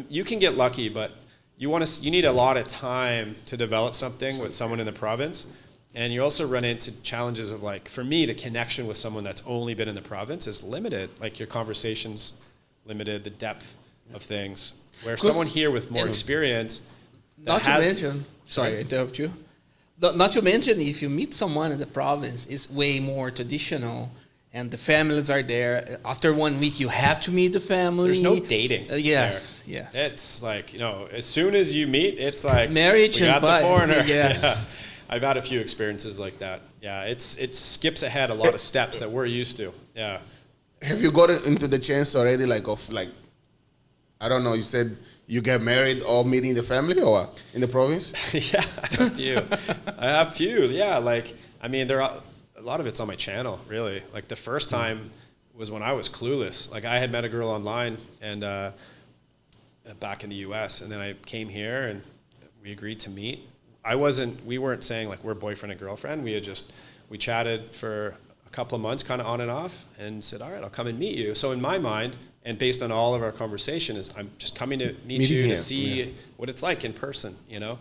You can get lucky, but you need a lot of time to develop something with someone in the province. And you also run into challenges of, like, for me, the connection with someone that's only been in the province is limited. Like, your conversation's limited, the depth of things. Where someone here with more experience...
Not to mention, sorry, I interrupt you. Not to mention, if you meet someone in the province, it's way more traditional, and the families are there. After 1 week, you have to meet the family.
There's no dating.
Yes.
It's like, you know, as soon as you meet, it's like
marriage and
the foreigner.
Yes.
Yeah. I've had a few experiences like that. Yeah, it skips ahead a lot of steps that we're used to. Yeah.
Have you got into the chance already, I don't know, you said you get married or meeting the family or what? In the province?
Yeah, I have a few. Yeah, like, I mean, a lot of it's on my channel, really. Like, the first time was when I was clueless. Like, I had met a girl online and back in the US, and then I came here and we agreed to meet. We weren't saying, like, we're boyfriend and girlfriend. We chatted for a couple of months, kind of on and off, and said, all right, I'll come and meet you. So in my mind, and based on all of our conversation, is I'm just coming to meet you to see what it's like in person, you know?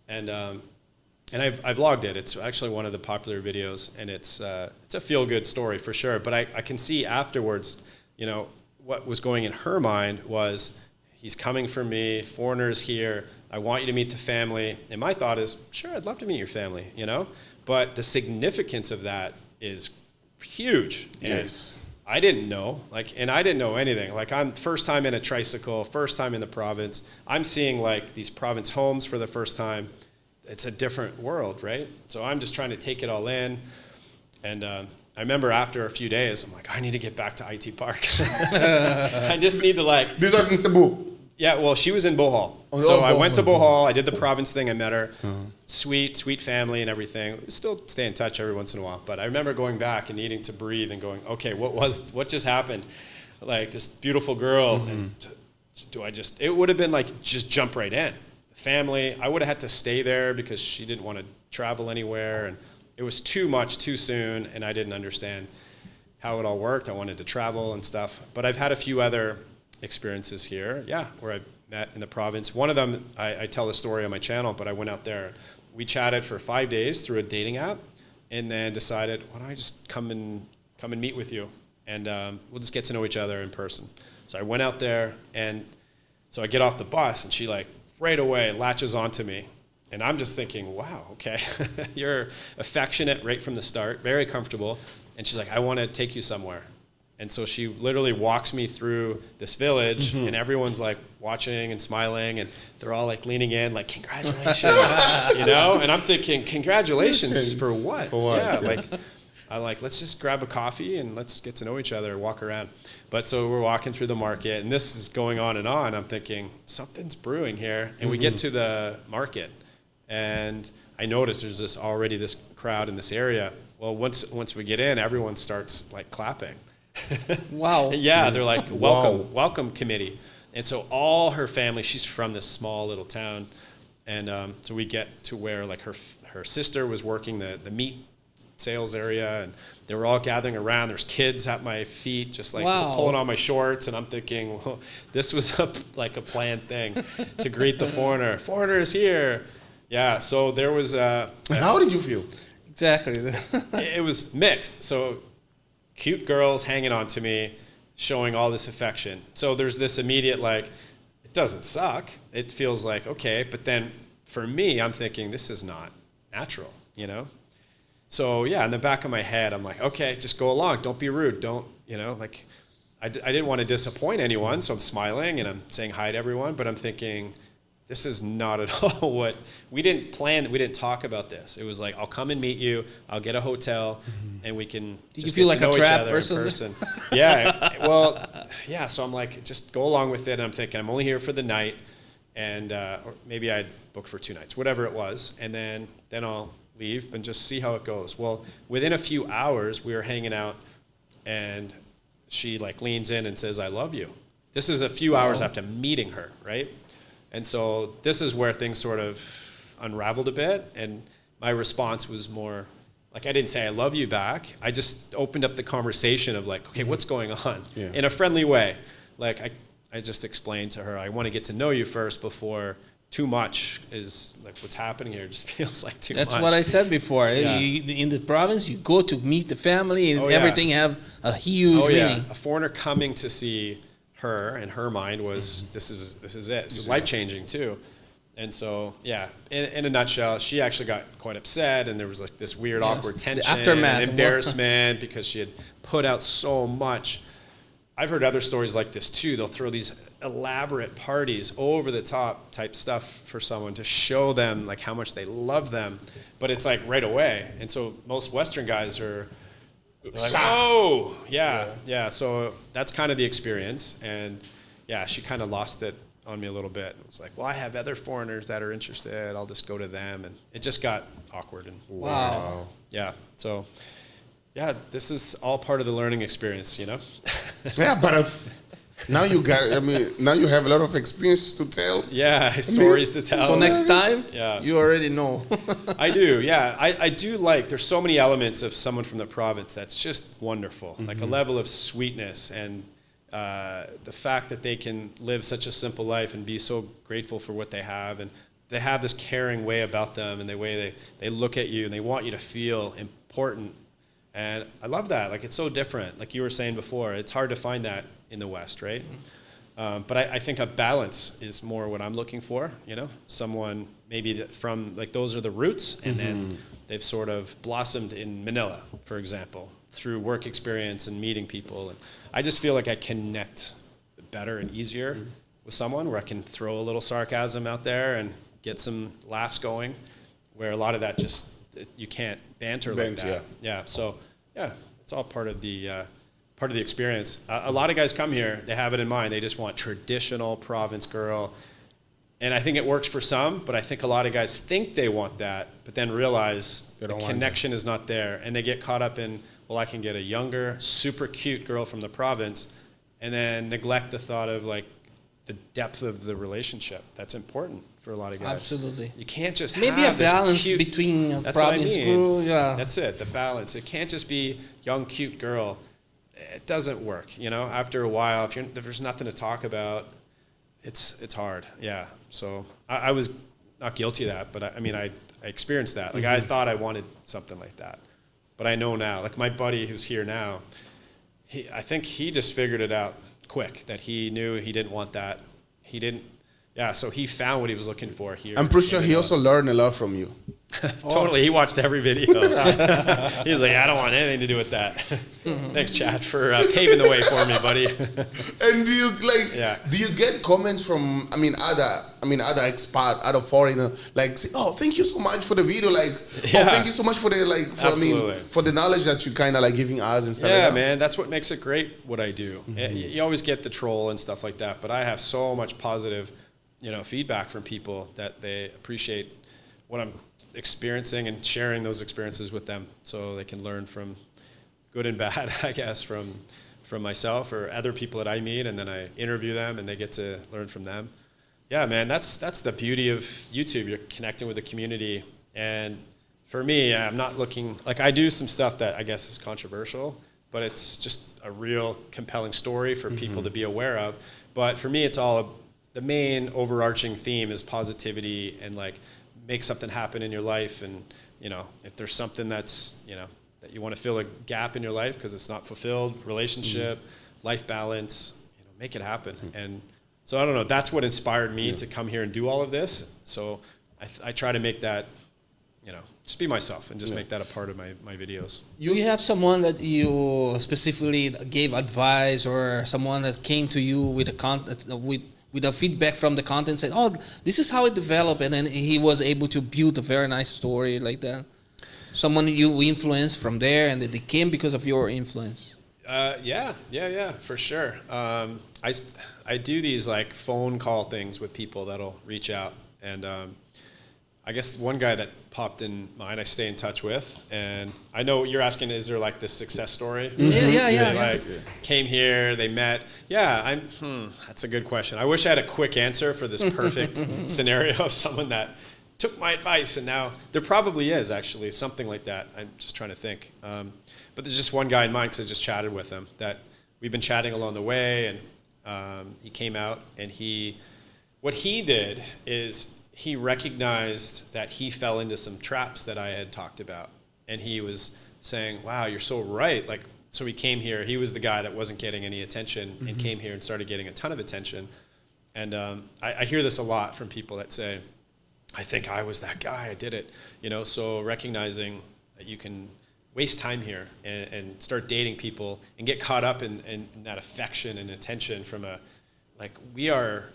And I've vlogged it. It's actually one of the popular videos, and it's a feel-good story for sure. But I can see afterwards, you know, what was going in her mind was, he's coming for me, foreigners here, I want you to meet the family. And my thought is, sure, I'd love to meet your family, you know? But the significance of that is huge.
Yes.
I didn't know, and I didn't know anything. Like, I'm first time in a tricycle, first time in the province. I'm seeing, like, these province homes for the first time. It's a different world, right? So I'm just trying to take it all in. And I remember after a few days, I'm like, I need to get back to IT Park. I just need to, like...
This was in Cebu?
Yeah, well, she was in Bohol. So I went to Bohol. I did the province thing. I met her. Sweet family and everything. We still stay in touch every once in a while. But I remember going back and needing to breathe and going, okay, what just happened? Like, this beautiful girl. And it would have been like, just jump right in. The family, I would have had to stay there because she didn't want to travel anywhere. And it was too much too soon. And I didn't understand how it all worked. I wanted to travel and stuff. But I've had a few other experiences here, where I met in the province. One of them, I tell the story on my channel, but I went out there. We chatted for 5 days through a dating app, and then decided, why don't I just come and meet with you, and we'll just get to know each other in person. So I went out there, and so I get off the bus, and she, like, right away latches onto me, and I'm just thinking, wow, okay, you're affectionate right from the start, very comfortable, and she's like, I want to take you somewhere. And so she literally walks me through this village, and everyone's, like, watching and smiling, and they're all, like, leaning in, like, congratulations, you know? And I'm thinking, congratulations for what? For what? Yeah, I'm like, let's just grab a coffee and let's get to know each other, walk around. But so we're walking through the market, and this is going on and on. I'm thinking, something's brewing here. And we get to the market, and I notice there's already this crowd in this area. Well, once we get in, everyone starts like clapping.
Wow.
Yeah, they're like, welcome committee. And so all her family, she's from this small little town. And so we get to where like her sister was working the meat sales area, and they were all gathering around. There's kids at my feet, just like pulling on my shorts. And I'm thinking, well, this was like a planned thing to greet the foreigner. Foreigner is here. Yeah, so there was
How did you feel?
Exactly.
it was mixed. So cute girls hanging on to me, showing all this affection. So there's this immediate like, it doesn't suck. It feels like, okay. But then for me, I'm thinking this is not natural, you know? So yeah, in the back of my head, I'm like, okay, just go along. Don't be rude. Don't, you know, like I didn't want to disappoint anyone. So I'm smiling and I'm saying hi to everyone, but I'm thinking, this is not at all what we didn't plan. We didn't talk about this. It was like, I'll come and meet you. I'll get a hotel and we can
Did
just
you feel
get
like
to
a
know
trap
each other
or
in
something?
person. Yeah. Well, yeah. So I'm like, just go along with it. And I'm thinking, I'm only here for the night. And, or maybe I'd book for 2 nights, whatever it was. And then I'll leave and just see how it goes. Well, within a few hours, we were hanging out and she like leans in and says, I love you. This is a few hours after meeting her, right? And so this is where things sort of unraveled a bit. And my response was more like, I didn't say I love you back. I just opened up the conversation of like, okay, what's going on? Yeah. In a friendly way. Like I just explained to her, I want to get to know you first before too much is like what's happening here just feels like too much.
That's what I said before.
Yeah.
In the province, you go to meet the family and everything have a huge meaning.
A foreigner coming to see her, in her mind, was this is it. It's life-changing too. And so, yeah, in a nutshell, she actually got quite upset, and there was like this weird, awkward tension,
aftermath,
embarrassment, because she had put out so much. I've heard other stories like this too. They'll throw these elaborate parties, over the top type stuff for someone to show them like how much they love them, but it's like right away. And so most Western guys are like, oh, yeah. So that's kind of the experience. And yeah, she kind of lost it on me a little bit. It was like, well, I have other foreigners that are interested. I'll just go to them. And it just got awkward. And
wow.
Yeah. So yeah, this is all part of the learning experience, you know?
Yeah, but now you have a lot of experience to tell.
Yeah, stories to tell.
So next time,
yeah,
you already know.
I do, yeah. I do like, there's so many elements of someone from the province that's just wonderful. Like a level of sweetness and the fact that they can live such a simple life and be so grateful for what they have. And they have this caring way about them and the way they look at you and they want you to feel important. And I love that. Like, it's so different. Like you were saying before, it's hard to find that in the West, right? But I think a balance is more what I'm looking for, you know? Someone maybe that from, like, those are the roots, and then they've sort of blossomed in Manila, for example, through work experience and meeting people. And I just feel like I connect better and easier with someone where I can throw a little sarcasm out there and get some laughs going, where a lot of that just, you can't banter like that. Yeah. So yeah, it's all part of the experience. A lot of guys come here, they have it in mind. They just want traditional province girl. And I think it works for some, but I think a lot of guys think they want that, but then realize the connection is not there. And they get caught up in, well, I can get a younger, super cute girl from the province, and then neglect the thought of like the depth of the relationship. That's important for a lot of guys.
Absolutely.
You can't just
maybe
have
a balance
cute,
between a
that's
province
what I mean.
girl. Yeah,
that's it. The balance. It can't just be young, cute girl. It doesn't work. You know, after a while, if there's nothing to talk about, it's hard. Yeah. So I was not guilty of that, but I experienced that. Like I thought I wanted something like that, but I know now. Like my buddy who's here now, I think he just figured it out quick that he knew he didn't want that. He didn't. Yeah, so he found what he was looking for here.
I'm pretty sure he also learned a lot from you.
Totally, he watched every video. He's like, I don't want anything to do with that. Thanks, Chad, for paving the way for me, buddy.
And do you get comments from other expat, other foreigner, like say, oh, thank you so much for the video, like oh, thank you so much for the for the knowledge that you kind of like giving us and stuff like that.
Yeah, man, that's what makes it great what I do. You always get the troll and stuff like that, but I have so much positive feedback from people that they appreciate what I'm experiencing and sharing those experiences with them so they can learn from good and bad, I guess, from myself or other people that I meet, and then I interview them and they get to learn from them. Yeah, man, that's the beauty of YouTube. You're connecting with the community. And for me, I'm not looking, like I do some stuff that I guess is controversial, but it's just a real compelling story for people to be aware of. But for me, it's all, the main overarching theme is positivity and like make something happen in your life. And, you know, if there's something that's, you know, that you want to fill a gap in your life because it's not fulfilled, relationship, life balance, you know, make it happen. And so I don't know, that's what inspired me to come here and do all of this. So I try to make that, you know, just be myself and just make that a part of my videos.
Do you have someone that you specifically gave advice, or someone that came to you with a content, with a feedback from the content, said, oh, this is how it developed, and then he was able to build a very nice story like that? Someone you influenced from there, and they came because of your influence.
Yeah, for sure. I do these like phone call things with people that'll reach out, and I guess one guy that popped in mind I stay in touch with, and I know you're asking, is there like this success story?
Yeah.
They like came here, they met. Yeah, that's a good question. I wish I had a quick answer for this perfect scenario of someone that took my advice, and now there probably is actually something like that. I'm just trying to think. But there's just one guy in mind because I just chatted with him that we've been chatting along the way, and he came out, and what he did is he recognized that he fell into some traps that I had talked about, and he was saying, wow, you're so right. Like, so he came here, he was the guy that wasn't getting any attention and came here and started getting a ton of attention. And I hear this a lot from people that say, I think I was that guy, I did it. You know, so recognizing that you can waste time here and start dating people and get caught up in that affection and attention from we are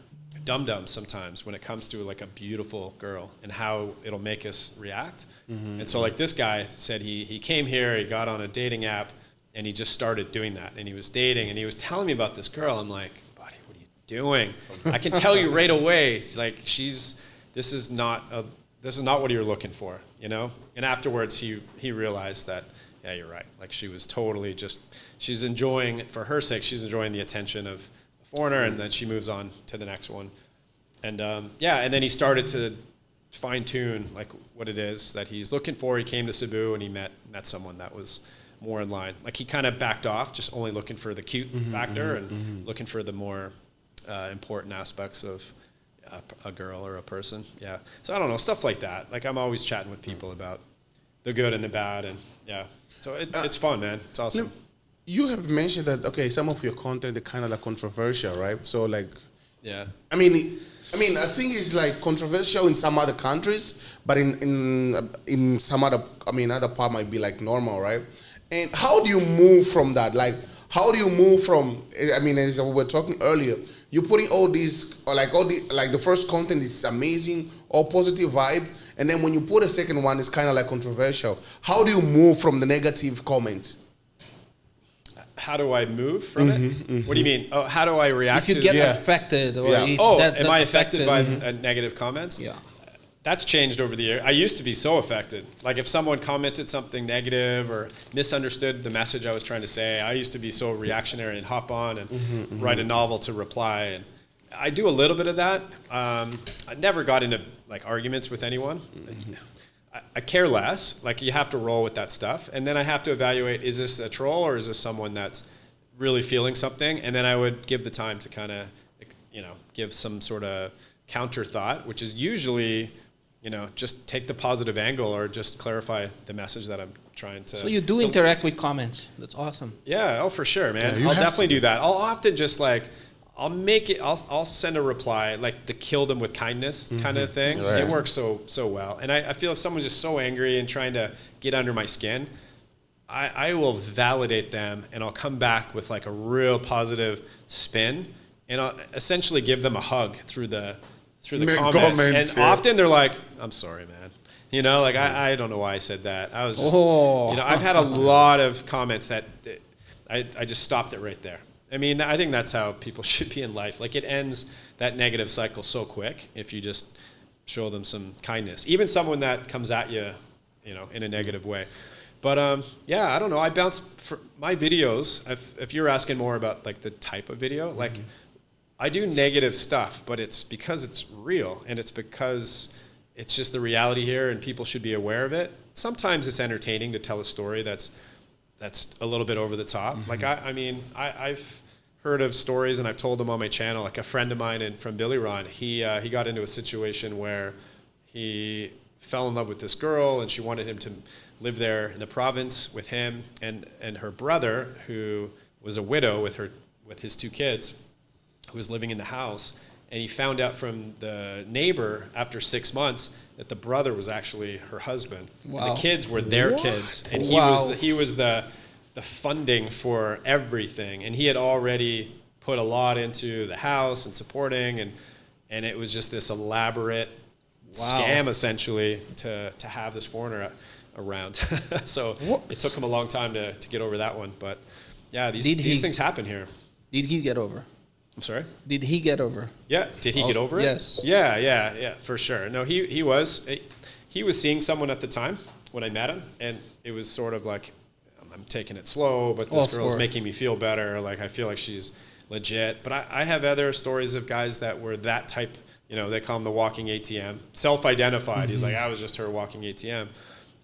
dum-dums sometimes when it comes to like a beautiful girl and how it'll make us react. And so like this guy said he came here, he got on a dating app, and he just started doing that. And he was dating, and he was telling me about this girl. I'm like, buddy, what are you doing? I can tell you right away, like this is not what you're looking for, you know? And afterwards he realized that, yeah, you're right. Like she was totally she's enjoying, for her sake, she's enjoying the attention of a foreigner, and then she moves on to the next one. And and then he started to fine tune like what it is that he's looking for. He came to Cebu and he met someone that was more in line. Like he kind of backed off, just only looking for the cute factor and looking for the more important aspects of a girl or a person. Yeah. So I don't know, stuff like that. Like I'm always chatting with people about the good and the bad, and so it's fun, man. It's awesome.
You have mentioned that, okay, some of your content is kind of like controversial, right? So like,
yeah.
I mean, I think it's like controversial in some other countries, but in some other, other part might be like normal, right? And how do you move from that? Like, how do you move from, as we were talking earlier, you're putting all these, the first content is amazing, all positive vibe, and then when you put a second one, it's kind of like controversial. How do you move from the negative comment?
How do I move from it? What do you mean? Oh, how do I react to it?
If you get affected, or if
am I affected by negative comments?
Yeah.
That's changed over the year. I used to be so affected. Like if someone commented something negative or misunderstood the message I was trying to say, I used to be so reactionary and hop on and write a novel to reply. And I do a little bit of that. I never got into like arguments with anyone. I care less. Like you have to roll with that stuff. And then I have to evaluate, is this a troll or is this someone that's really feeling something? And then I would give the time to kind of, give some sort of counter thought, which is usually, just take the positive angle or just clarify the message that I'm trying to.
So you do interact with comments. That's awesome.
Yeah. Oh, for sure, man. I'll definitely do that. I'll often just I'll send a reply, like the kill them with kindness kind of thing. Right. It works so well. And I feel if someone's just so angry and trying to get under my skin, I will validate them and I'll come back with like a real positive spin and I'll essentially give them a hug through the comments. And often they're like, I'm sorry, man. I don't know why I said that. I was just, I've had a lot of comments that I just stopped it right there. I think that's how people should be in life. Like it ends that negative cycle so quick if you just show them some kindness, even someone that comes at you, you know, in a negative way. But yeah, I don't know. I bounce for my videos. If you're asking more about like the type of video, like I do negative stuff, but it's because it's real and it's because it's just the reality here, and people should be aware of it. Sometimes it's entertaining to tell a story that's a little bit over the top. Like I mean, I've heard of stories, and I've told them on my channel. Like a friend of mine from Billy Ron, he got into a situation where he fell in love with this girl, and she wanted him to live there in the province with him and her brother, who was a widow with his 2 kids, who was living in the house. And he found out from the neighbor after 6 months that the brother was actually her husband.
Wow.
And the kids were their kids, and he was the funding for everything. And he had already put a lot into the house and supporting, and it was just this elaborate scam essentially to have this foreigner around. So it took him a long time to get over that one. But yeah, these things happen here.
Did he get over?
I'm sorry?
Did he get over?
Yeah. Did he get over it?
Yes.
Yeah, for sure. No, he was seeing someone at the time when I met him, and it was sort of like, I'm taking it slow, but this girl's making me feel better. Like, I feel like she's legit. But I have other stories of guys that were that type, you know, they call him the walking ATM, self-identified. He's like, I was just her walking ATM.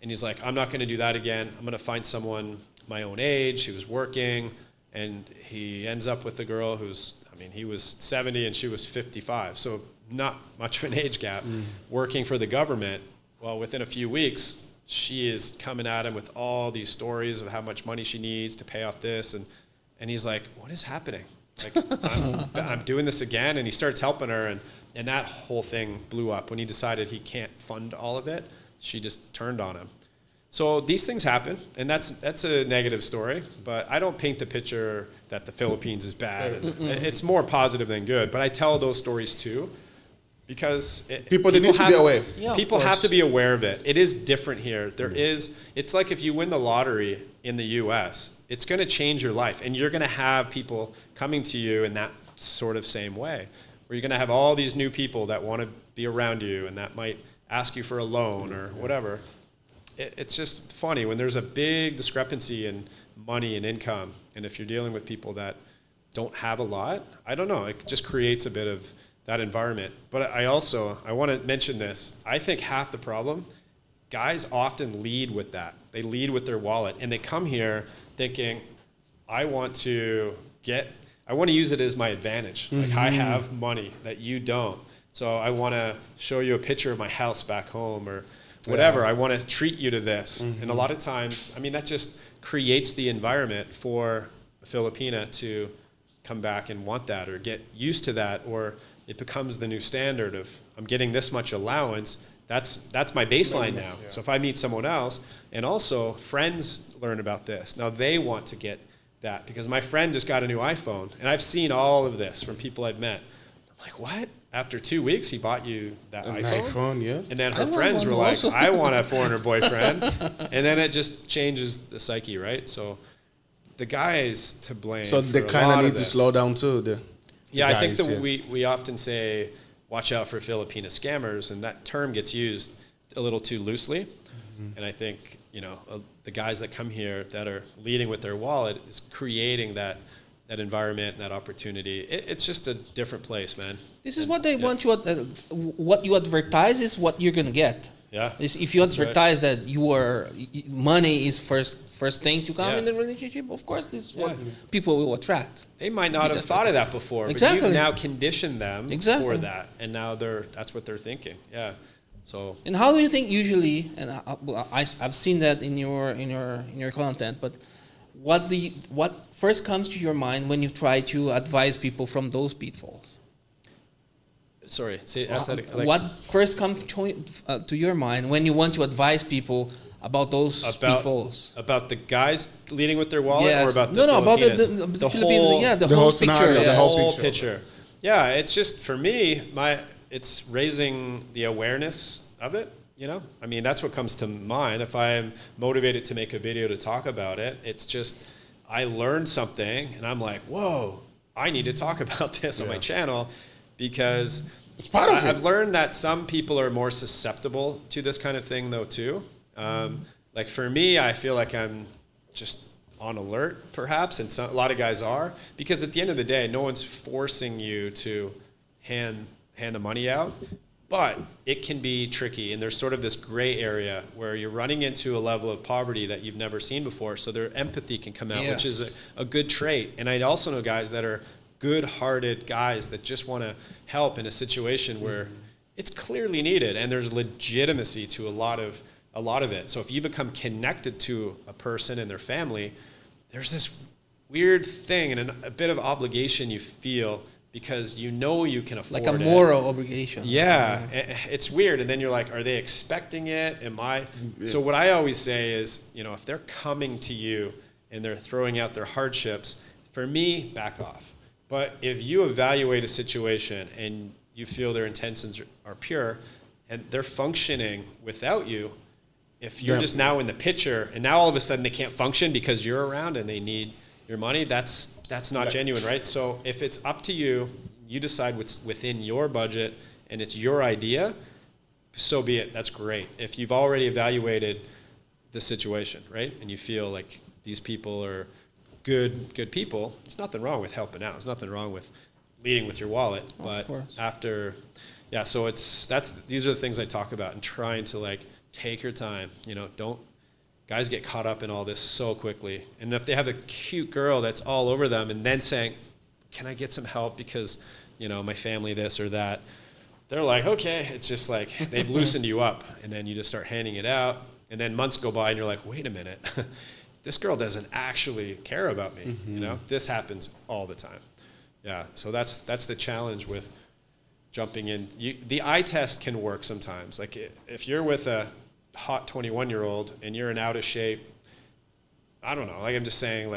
And he's like, I'm not going to do that again. I'm going to find someone my own age who was working. And he ends up with a girl who's, I mean, he was 70 and she was 55. So not much of an age gap, working for the government. Well, within a few weeks, she is coming at him with all these stories of how much money she needs to pay off this. And he's like, what is happening? Like, I'm doing this again. And he starts helping her. And that whole thing blew up. When he decided he can't fund all of it, she just turned on him. So these things happen, and that's a negative story. But I don't paint the picture that the Philippines is bad. And it's more positive than good. But I tell those stories too, because
people need to be aware.
Yeah,
people have to be aware of it. It is different here. It's like if you win the lottery in the U.S., it's going to change your life, and you're going to have people coming to you in that sort of same way, where you're going to have all these new people that want to be around you, and that might ask you for a loan or whatever. It's just funny when there's a big discrepancy in money and income, and if you're dealing with people that don't have a lot, I don't know, it just creates a bit of that environment. But I want to mention this. I think half the problem, guys often lead with that. They lead with their wallet, and they come here thinking, I want to use it as my advantage. Like, I have money that you don't. So I want to show you a picture of my house back home or whatever. I want to treat you to this. And a lot of times, I mean, that just creates the environment for a Filipina to come back and want that or get used to that, or it becomes the new standard of, I'm getting this much allowance. That's my baseline now. Yeah. So if I meet someone else, and also friends learn about this. Now they want to get that because my friend just got a new iPhone, and I've seen all of this from people I've met. I'm like, what? After 2 weeks, he bought you that iPhone?
Yeah.
And then her friends were like, I want a foreigner boyfriend. And then it just changes the psyche, right? So the guy is to blame.
So they kind of need to slow down too.
I think that we often say, watch out for Filipina scammers, and that term gets used a little too loosely. And I think, the guys that come here that are leading with their wallet is creating that environment and that opportunity. It's just a different place, man.
This is what they want you. What you advertise is what you're gonna get.
Yeah.
If you advertise that money is first thing to come in the relationship, of course, this is what people will attract.
They might not have thought of that before, but you've now conditioned them for that, and now that's what they're thinking. Yeah. So.
And how do you think usually? And I've seen that in your content, but what first comes to your mind when you try to advise people from those pitfalls?
Sorry,
what first comes to your mind when you want to advise people about those pitfalls?
About the guys leading with their wallet, or about the
about
Filipinas?
the Philippines, the whole picture.
The whole
picture. Yeah, it's just, for me, it's raising the awareness of it. I mean, that's what comes to mind. If I'm motivated to make a video to talk about it, it's just, I learned something and I'm like, whoa, I need to talk about this on my channel, because
It's part of it.
I've learned that some people are more susceptible to this kind of thing, though, too. Like for me, I feel like I'm just on alert, perhaps, and a lot of guys are, because at the end of the day, no one's forcing you to hand the money out, but it can be tricky, and there's sort of this gray area where you're running into a level of poverty that you've never seen before, so their empathy can come out, which is a good trait. And I also know guys that are good-hearted guys that just want to help in a situation where it's clearly needed, and there's legitimacy to a lot of it. So if you become connected to a person and their family, there's this weird thing and a bit of obligation you feel because you know you can afford it.
Like a moral obligation.
Yeah, it's weird. And then you're like, are they expecting it? Am I? Yeah. So what I always say is, if they're coming to you and they're throwing out their hardships, for me, back off. But if you evaluate a situation and you feel their intentions are pure and they're functioning without you, if you're just now in the picture and now all of a sudden they can't function because you're around and they need your money, that's not genuine, right? So if it's up to you, you decide what's within your budget and it's your idea, so be it. That's great. If you've already evaluated the situation, right, and you feel like these people are good people, there's nothing wrong with helping out. There's nothing wrong with leading with your wallet. But after, so these are the things I talk about and trying to take your time. Don't. Guys get caught up in all this so quickly. And if they have a cute girl that's all over them and then saying, can I get some help because, my family this or that, they're like, okay. It's just like they've loosened you up. And then you just start handing it out. And then months go by and you're like, wait a minute. This girl doesn't actually care about me. This happens all the time. Yeah, so that's the challenge with jumping in. The eye test can work sometimes. Like if you're with a hot 21-year-old and you're in out of shape, I don't know, I'm just saying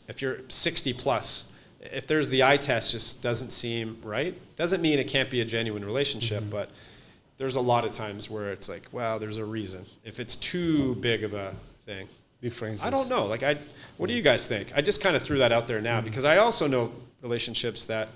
if you're 60 plus, if there's the eye test just doesn't seem right, doesn't mean it can't be a genuine relationship, but there's a lot of times where it's like, wow, there's a reason. If it's too big of a thing.
Differences.
I don't know. What do you guys think? I just kind of threw that out there now because I also know relationships that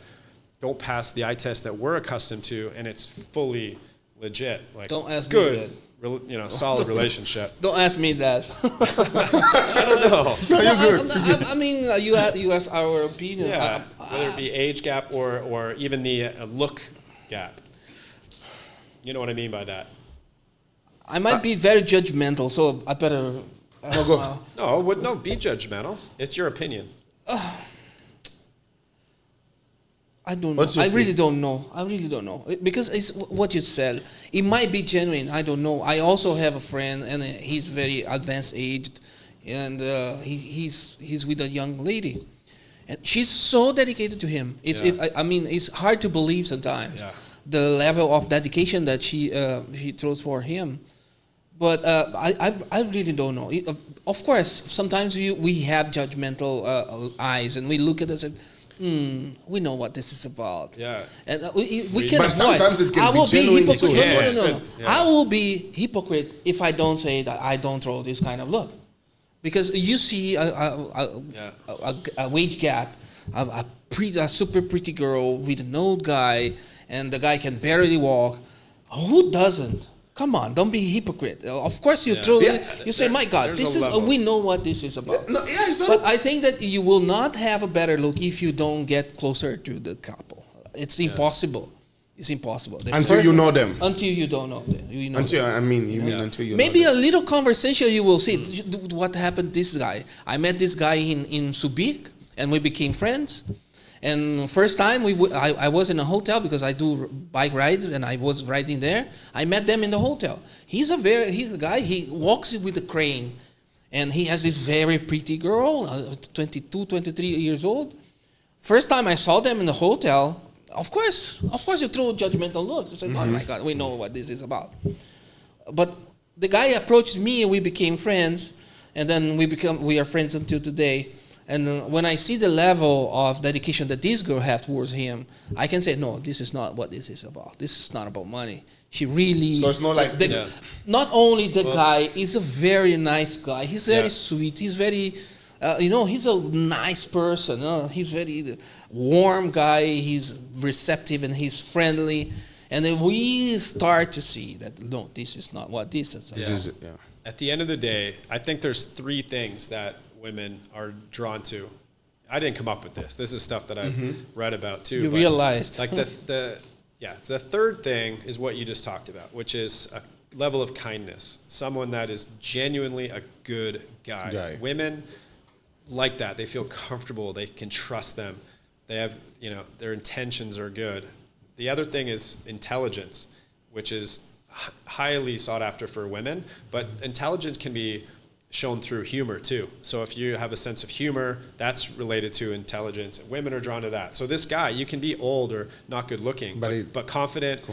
don't pass the eye test that we're accustomed to, and it's fully legit.
Don't ask
good,
me that.
Solid relationship.
Don't ask me that.
I don't know.
No, you're good.
I mean, you ask our opinion.
Yeah, whether it be age gap or even the look gap. You know what I mean by that?
I might be very judgmental, so I better.
No, be judgmental. It's your opinion.
I don't know. I really don't know. Because it's what you said. It might be genuine. I don't know. I also have a friend, and he's very advanced aged, and he's with a young lady, and she's so dedicated to him. I mean, it's hard to believe sometimes the level of dedication that she throws for him. But I really don't know. Of course, sometimes we have judgmental eyes, and we look at it and say, we know what this is about.
Yeah.
And we can
But
avoid.
sometimes it can
I
be
will
genuine
hypocrite.
too.
No.
Yeah.
I will be hypocrite if I don't say that I don't throw this kind of look. Because you see a wage gap, a super pretty girl with an old guy, and the guy can barely walk. Who doesn't? Come on, don't be a hypocrite. Of course you throw it. You say, my God, this is we know what this is about. But I think that you will not have a better look if you don't get closer to the couple. It's impossible. It's impossible.
Until you know them.
Until you don't know them. You mean until you maybe
know
them. A little conversation you will see. What happened to this guy? I met this guy in Subic, and we became friends. And first time I was in a hotel because I do bike rides and I was riding there. I met them in the hotel. He's a guy. He walks with a crane, and he has this very pretty girl, 22, 23 years old. First time I saw them in the hotel, of course you throw judgmental looks. You say, oh my God, we know what this is about. But the guy approached me and we became friends, and then we are friends until today. And when I see the level of dedication that this girl has towards him, I can say, no, this is not what this is about. This is not about money. She really...
So it's not like...
Not only the guy is a very nice guy. He's very sweet. He's very... he's a nice person. He's very warm guy. He's receptive and he's friendly. And then we start to see that, no, this is not what this is.
At the end of the day, I think there's 3 things that women are drawn to. I didn't come up with this. This is stuff that I've read about too.
You realized.
Like the third thing is what you just talked about, which is a level of kindness. Someone that is genuinely a good guy. Women like that. They feel comfortable. They can trust them. They have, their intentions are good. The other thing is intelligence, which is highly sought after for women, but intelligence can be shown through humor too. So if you have a sense of humor, that's related to intelligence. Women are drawn to that. So this guy, you can be old or not good looking, but confident,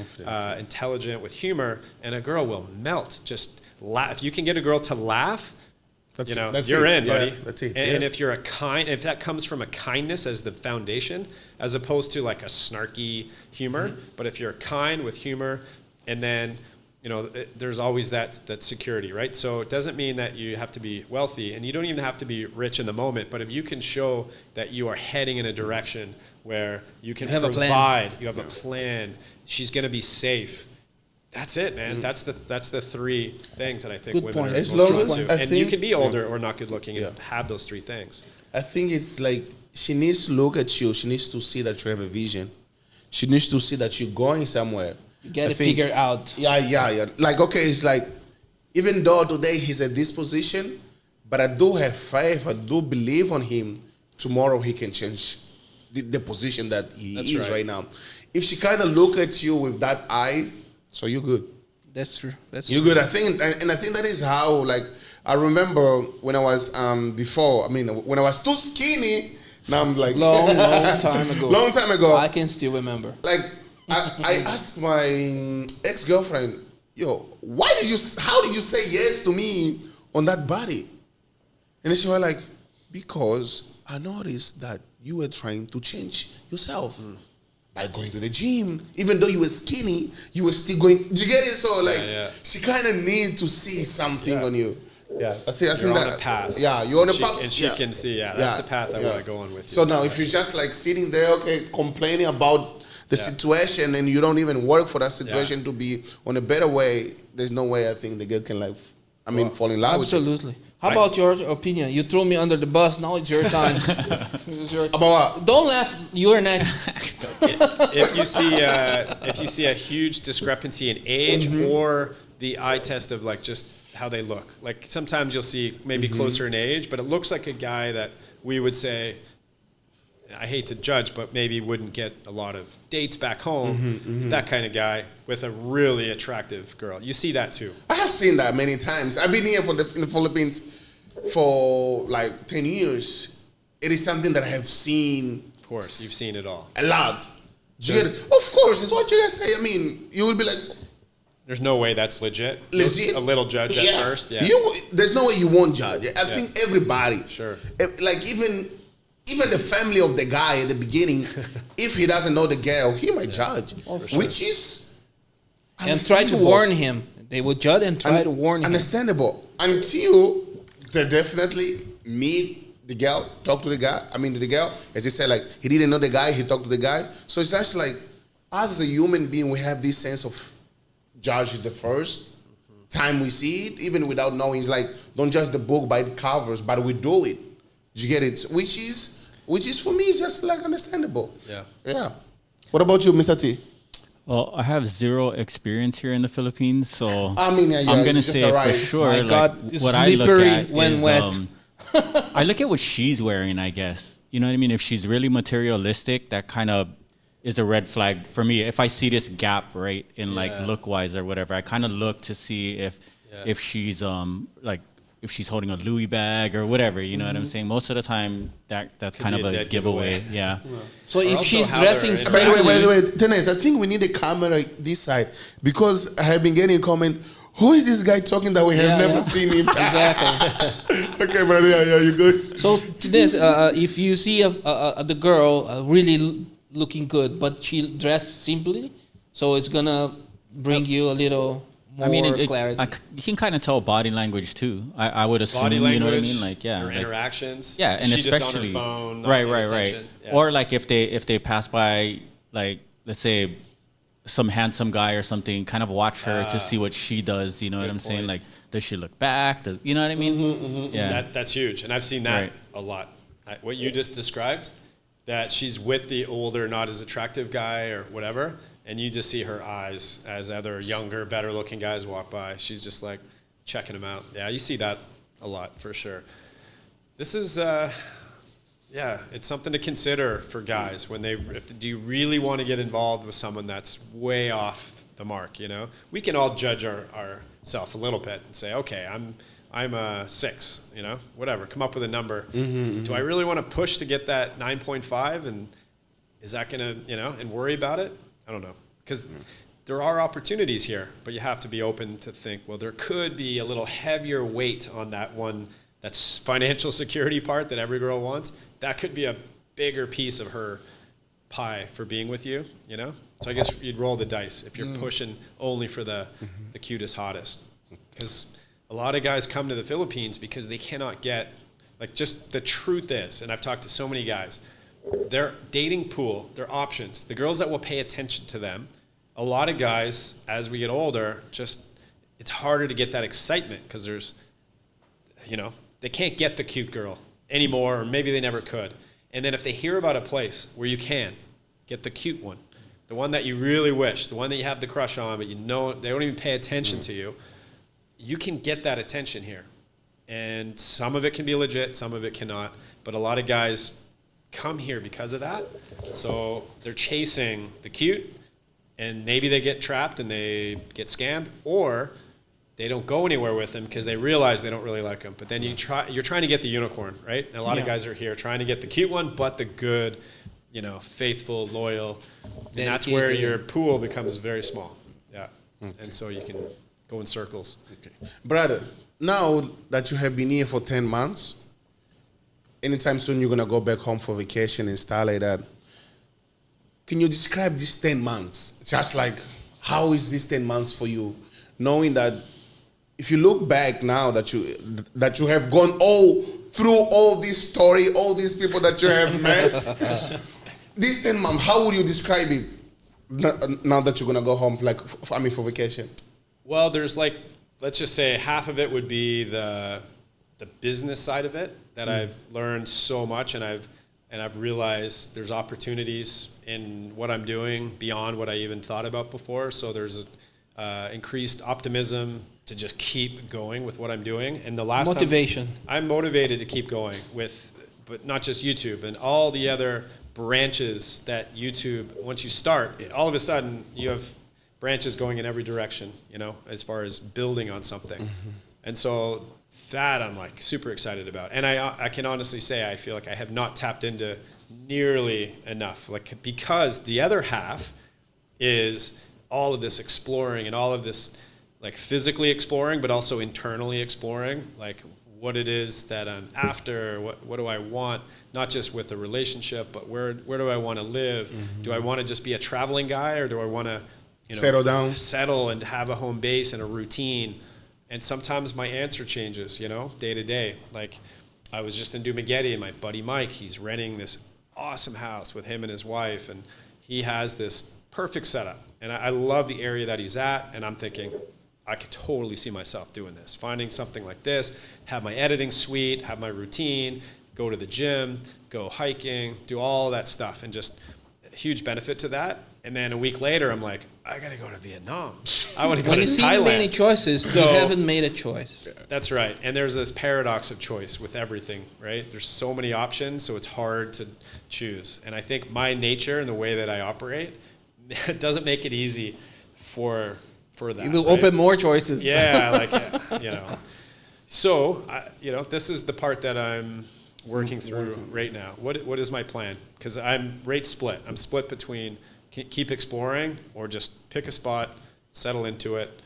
intelligent with humor, and a girl will melt. Just laugh. If you can get a girl to laugh, you're in, buddy.
That's it.
And if you're if that comes from a kindness as the foundation, as opposed to like a snarky humor, but if you're kind with humor, and then there's always that security, right? So it doesn't mean that you have to be wealthy, and you don't even have to be rich in the moment, but if you can show that you are heading in a direction where you can provide, you have a plan, she's going to be safe. That's it, man. That's the 3 things that I think women are most drawn to. And you can be older or not good looking and have those 3 things.
I think it's like she needs to look at you. She needs to see that you have a vision. She needs to see that you're going somewhere.
You got to figure out.
Yeah. Like, okay, it's like, even though today he's at this position, but I do have faith, I do believe on him, tomorrow he can change the position that he is right now. If she kind of look at you with that eye, so you're good.
That's true.
You're good. I think that is how, like, I remember when I was when I was too skinny, now I'm like...
Long time ago.
Long time ago.
I can still remember.
Like, I asked my ex-girlfriend, how did you say yes to me on that body? And then she was like, because I noticed that you were trying to change yourself by going to the gym. Even though you were skinny, you were still going. Do you get it? So she kind of needs to see something on you. Yeah, that's it. I think
you're on a path.
Yeah, you're on a path.
And she can see, that's the path I want to go on with you.
So now if you're just like sitting there, complaining about the situation, and you don't even work for that situation to be on a better way, there's no way I think the girl can fall in love with you.
Absolutely. How about your opinion? You threw me under the bus. Now it's your time.
About what?
Don't laugh. You're next.
If you see a huge discrepancy in age or the eye test of like just how they look, like sometimes you'll see maybe closer in age, but it looks like a guy that we would say, I hate to judge, but maybe wouldn't get a lot of dates back home. That kind of guy with a really attractive girl. You see that too.
I have seen that many times. I've been here in the Philippines for like 10 years. It is something that I have seen.
Of course, you've seen it all.
A lot. Of course, it's what you guys say. I mean, you will be like...
There's no way that's legit.
Legit.
A little judge at first. Yeah.
There's no way you won't judge. I think everybody.
Sure.
Like even the family of the guy at the beginning, if he doesn't know the girl, he might judge. Which is...
And try to warn him. They will judge and try to warn him.
Understandable. Until they definitely meet the girl, talk to the guy. I mean, to the girl. As he said, like, he didn't know the guy, he talked to the guy. So it's just like, us as a human being, we have this sense of judge the first time we see it, even without knowing. It's like, don't judge the book by the covers, but we do it. You get it? Which is for me, just like understandable. Yeah. What about you, Mr. T?
Well, I have 0 experience here in the Philippines, so
I mean,
I'm gonna say for sure.
My God,
what I look at
when
is,
wet.
I look at what she's wearing. I guess you know what I mean. If she's really materialistic, that kind of is a red flag for me. If I see this gap right in like look wise or whatever, I kind of look to see if she's like. If she's holding a Louis bag or whatever, you know what I'm saying? Most of the time, that's kind of a giveaway. Yeah.
So if she's dressing...
Wait. Dennis, I think we need a camera this side because I have been getting a comment, who is this guy talking that we have never seen him?
Exactly.
Okay, brother, you good.
So this, if you see the girl really looking good, but she dressed simply, so it's going to bring you a little... more
I mean,
clarity?
you can kind of tell body language too. I would assume,
Body language,
you know what I mean? Like, yeah,
her
like,
interactions.
yeah, and
she
especially
just on her phone, not
right,
paying
right, right.
attention. Yeah.
Or like if they pass by, like let's say some handsome guy or something, kind of watch her to see what she does. You know what I'm saying?
point.
Like, does she look back? Does, you know what I mean? Yeah.
That's huge, and I've seen that
Right.
a lot. What you just described, that she's with the older, not as attractive guy or whatever, and you just see her eyes as other younger, better-looking guys walk by. She's just like checking them out. Yeah, you see that a lot for sure. This is, it's something to consider for guys when do you really want to get involved with someone that's way off the mark? You know, we can all judge ourselves a little bit and say, okay, I'm a 6, you know, whatever. Come up with a number. Do I really want to push to get that 9.5? And is that going to, you know, and worry about it? I don't know. Because there are opportunities here, but you have to be open to think, well, there could be a little heavier weight on that one, that's financial security part that every girl wants. That could be a bigger piece of her pie for being with you, you know? So I guess you'd roll the dice if you're pushing only for the cutest, hottest. Because a lot of guys come to the Philippines because they cannot get, like, just the truth is, and I've talked to so many guys, their dating pool, their options, the girls that will pay attention to them, a lot of guys, as we get older, just, it's harder to get that excitement because there's, you know, they can't get the cute girl anymore, or maybe they never could. And then if they hear about a place where you can get the cute one, the one that you really wish, the one that you have the crush on, but you know they don't even pay attention to you, you can get that attention here. And some of it can be legit, some of it cannot. But a lot of guys come here because of that. So they're chasing the cute, and maybe they get trapped and they get scammed, or they don't go anywhere with them because they realize they don't really like them. But then you're trying to get the unicorn, right? And a lot of guys are here trying to get the cute one, but the good, you know, faithful, loyal. And that's where your pool becomes very small. Yeah. Okay. And so you can go in circles.
Okay. Brother, now that you have been here for 10 months, anytime soon you're going to go back home for vacation and stuff like that. Can you describe these 10 months? Just like, how is this 10 months for you? Knowing that if you look back now that you have gone through all this story, all these people that you have met, this 10 months, how would you describe it now that you're going to go home, like, for vacation?
Well, there's like, let's just say half of it would be the business side of it that I've learned so much, and I've realized there's opportunities in what I'm doing beyond what I even thought about before. So there's increased optimism to just keep going with what I'm doing. And the last
motivation.
I'm motivated to keep going but not just YouTube and all the other branches that YouTube, once you start, all of a sudden you have branches going in every direction, you know, as far as building on something. And so that I'm like super excited about. And I can honestly say I feel like I have not tapped into nearly enough, like, because the other half is all of this exploring and all of this, like, physically exploring, but also internally exploring, like, what it is that I'm after, what do I want, not just with a relationship, but where do I want to live? Do I want to just be a traveling guy, or do I want to, you know, settle and have a home base and a routine? And sometimes my answer changes, you know, day to day. Like, I was just in Dumaguete, and my buddy Mike, he's renting this awesome house with him and his wife, and he has this perfect setup. And I love the area that he's at, and I'm thinking, I could totally see myself doing this, finding something like this, have my editing suite, have my routine, go to the gym, go hiking, do all that stuff, and just a huge benefit to that. And then a week later, I'm like, I gotta go to Vietnam. I want to go to Thailand.
When you see many choices, you haven't made a choice.
That's right. And there's this paradox of choice with everything, right? There's so many options, so it's hard to choose. And I think my nature and the way that I operate doesn't make it easy for that.
You will open more choices.
Yeah, like, you know. So, this is the part that I'm working through right now. What is my plan? Because I'm rate split. I'm split between keep exploring or just pick a spot, settle into it.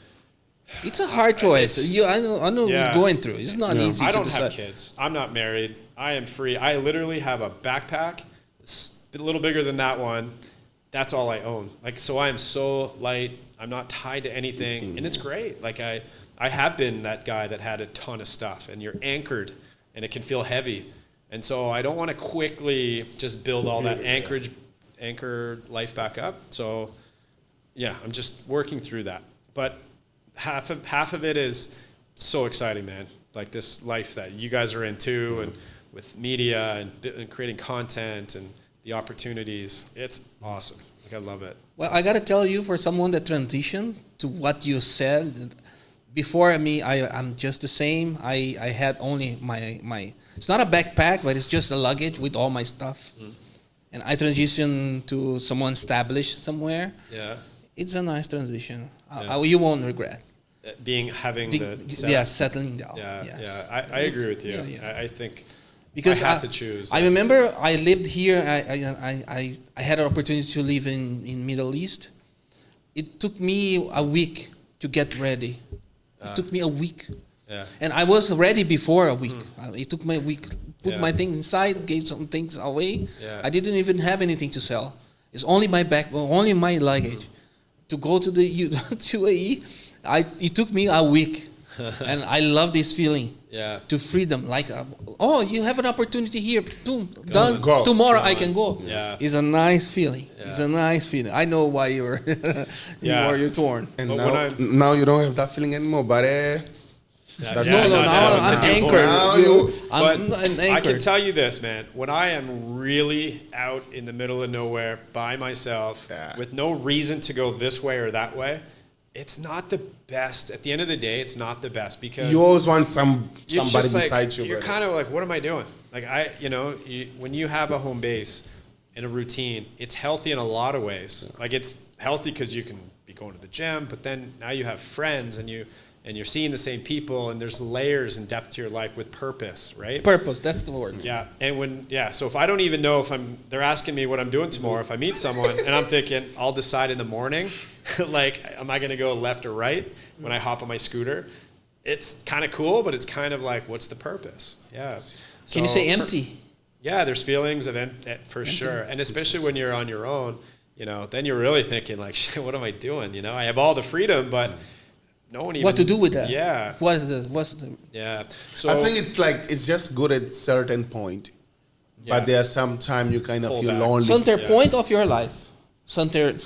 It's a hard choice. I know what you're going through. It's not easy to decide.
I don't have kids. I'm not married. I am free. I literally have a backpack. It's a little bigger than that one that's all I own. Like, so I am so light. I'm not tied to anything, and it's great. Like I have been that guy that had a ton of stuff, and you're anchored, and it can feel heavy. And so I don't want to quickly just build all that anchor life back up. So yeah, I'm just working through that. But half of it is so exciting, man. Like this life that you guys are in too, and with media and creating content and the opportunities. It's awesome. Like, I love it.
Well, I gotta tell you, for someone that transitioned to what you said before me, I'm just the same. I had only my it's not a backpack, but it's just a luggage with all my stuff. And I transitioned to someone established somewhere.
Yeah.
It's a nice transition. You won't regret.
Settling
down.
Yeah,
yes.
yeah. I agree with you.
Yeah.
I think
because
I had to choose.
I remember I lived here. I had an opportunity to live in Middle East. It took me a week to get ready. It took me a week.
Yeah.
And I was ready before a week. It took me a week. Put my things inside, gave some things away.
Yeah.
I didn't even have anything to sell. It's only my only my luggage. To go to the UAE, it took me a week. And I love this feeling.
Yeah.
To freedom. Like, you have an opportunity here. Boom, done.
Go.
Tomorrow I can go.
Yeah.
It's a nice feeling.
Yeah.
It's a nice feeling. I know why you're you're torn.
And
But
now you don't have that feeling anymore, buddy.
Now I'm anchored. I'm anchored.
I can tell you this, man. When I am really out in the middle of nowhere by myself, with no reason to go this way or that way, it's not the best. At the end of the day, it's not the best because
you always want somebody
like,
beside you.
You're kind of like, what am I doing? Like when you have a home base and a routine, it's healthy in a lot of ways. Like it's healthy because you can be going to the gym, but then now you have friends and you're seeing the same people, and there's layers and depth to your life with purpose, right?
Purpose, that's the word.
Yeah, and so if I don't even know they're asking me what I'm doing tomorrow, if I meet someone, and I'm thinking, I'll decide in the morning, like, am I going to go left or right when I hop on my scooter? It's kind of cool, but it's kind of like, what's the purpose? Yeah.
Can you say empty?
Yeah, there's feelings of for sure, and especially when you're on your own, then you're really thinking like, shit, what am I doing? I have all the freedom, but no one even.
What to do with that?
Yeah.
What's the?
Yeah. So
I think it's just good at certain point, but there's some time you kind of
Pull
feel
back.
lonely.
Certain point of your life. Certain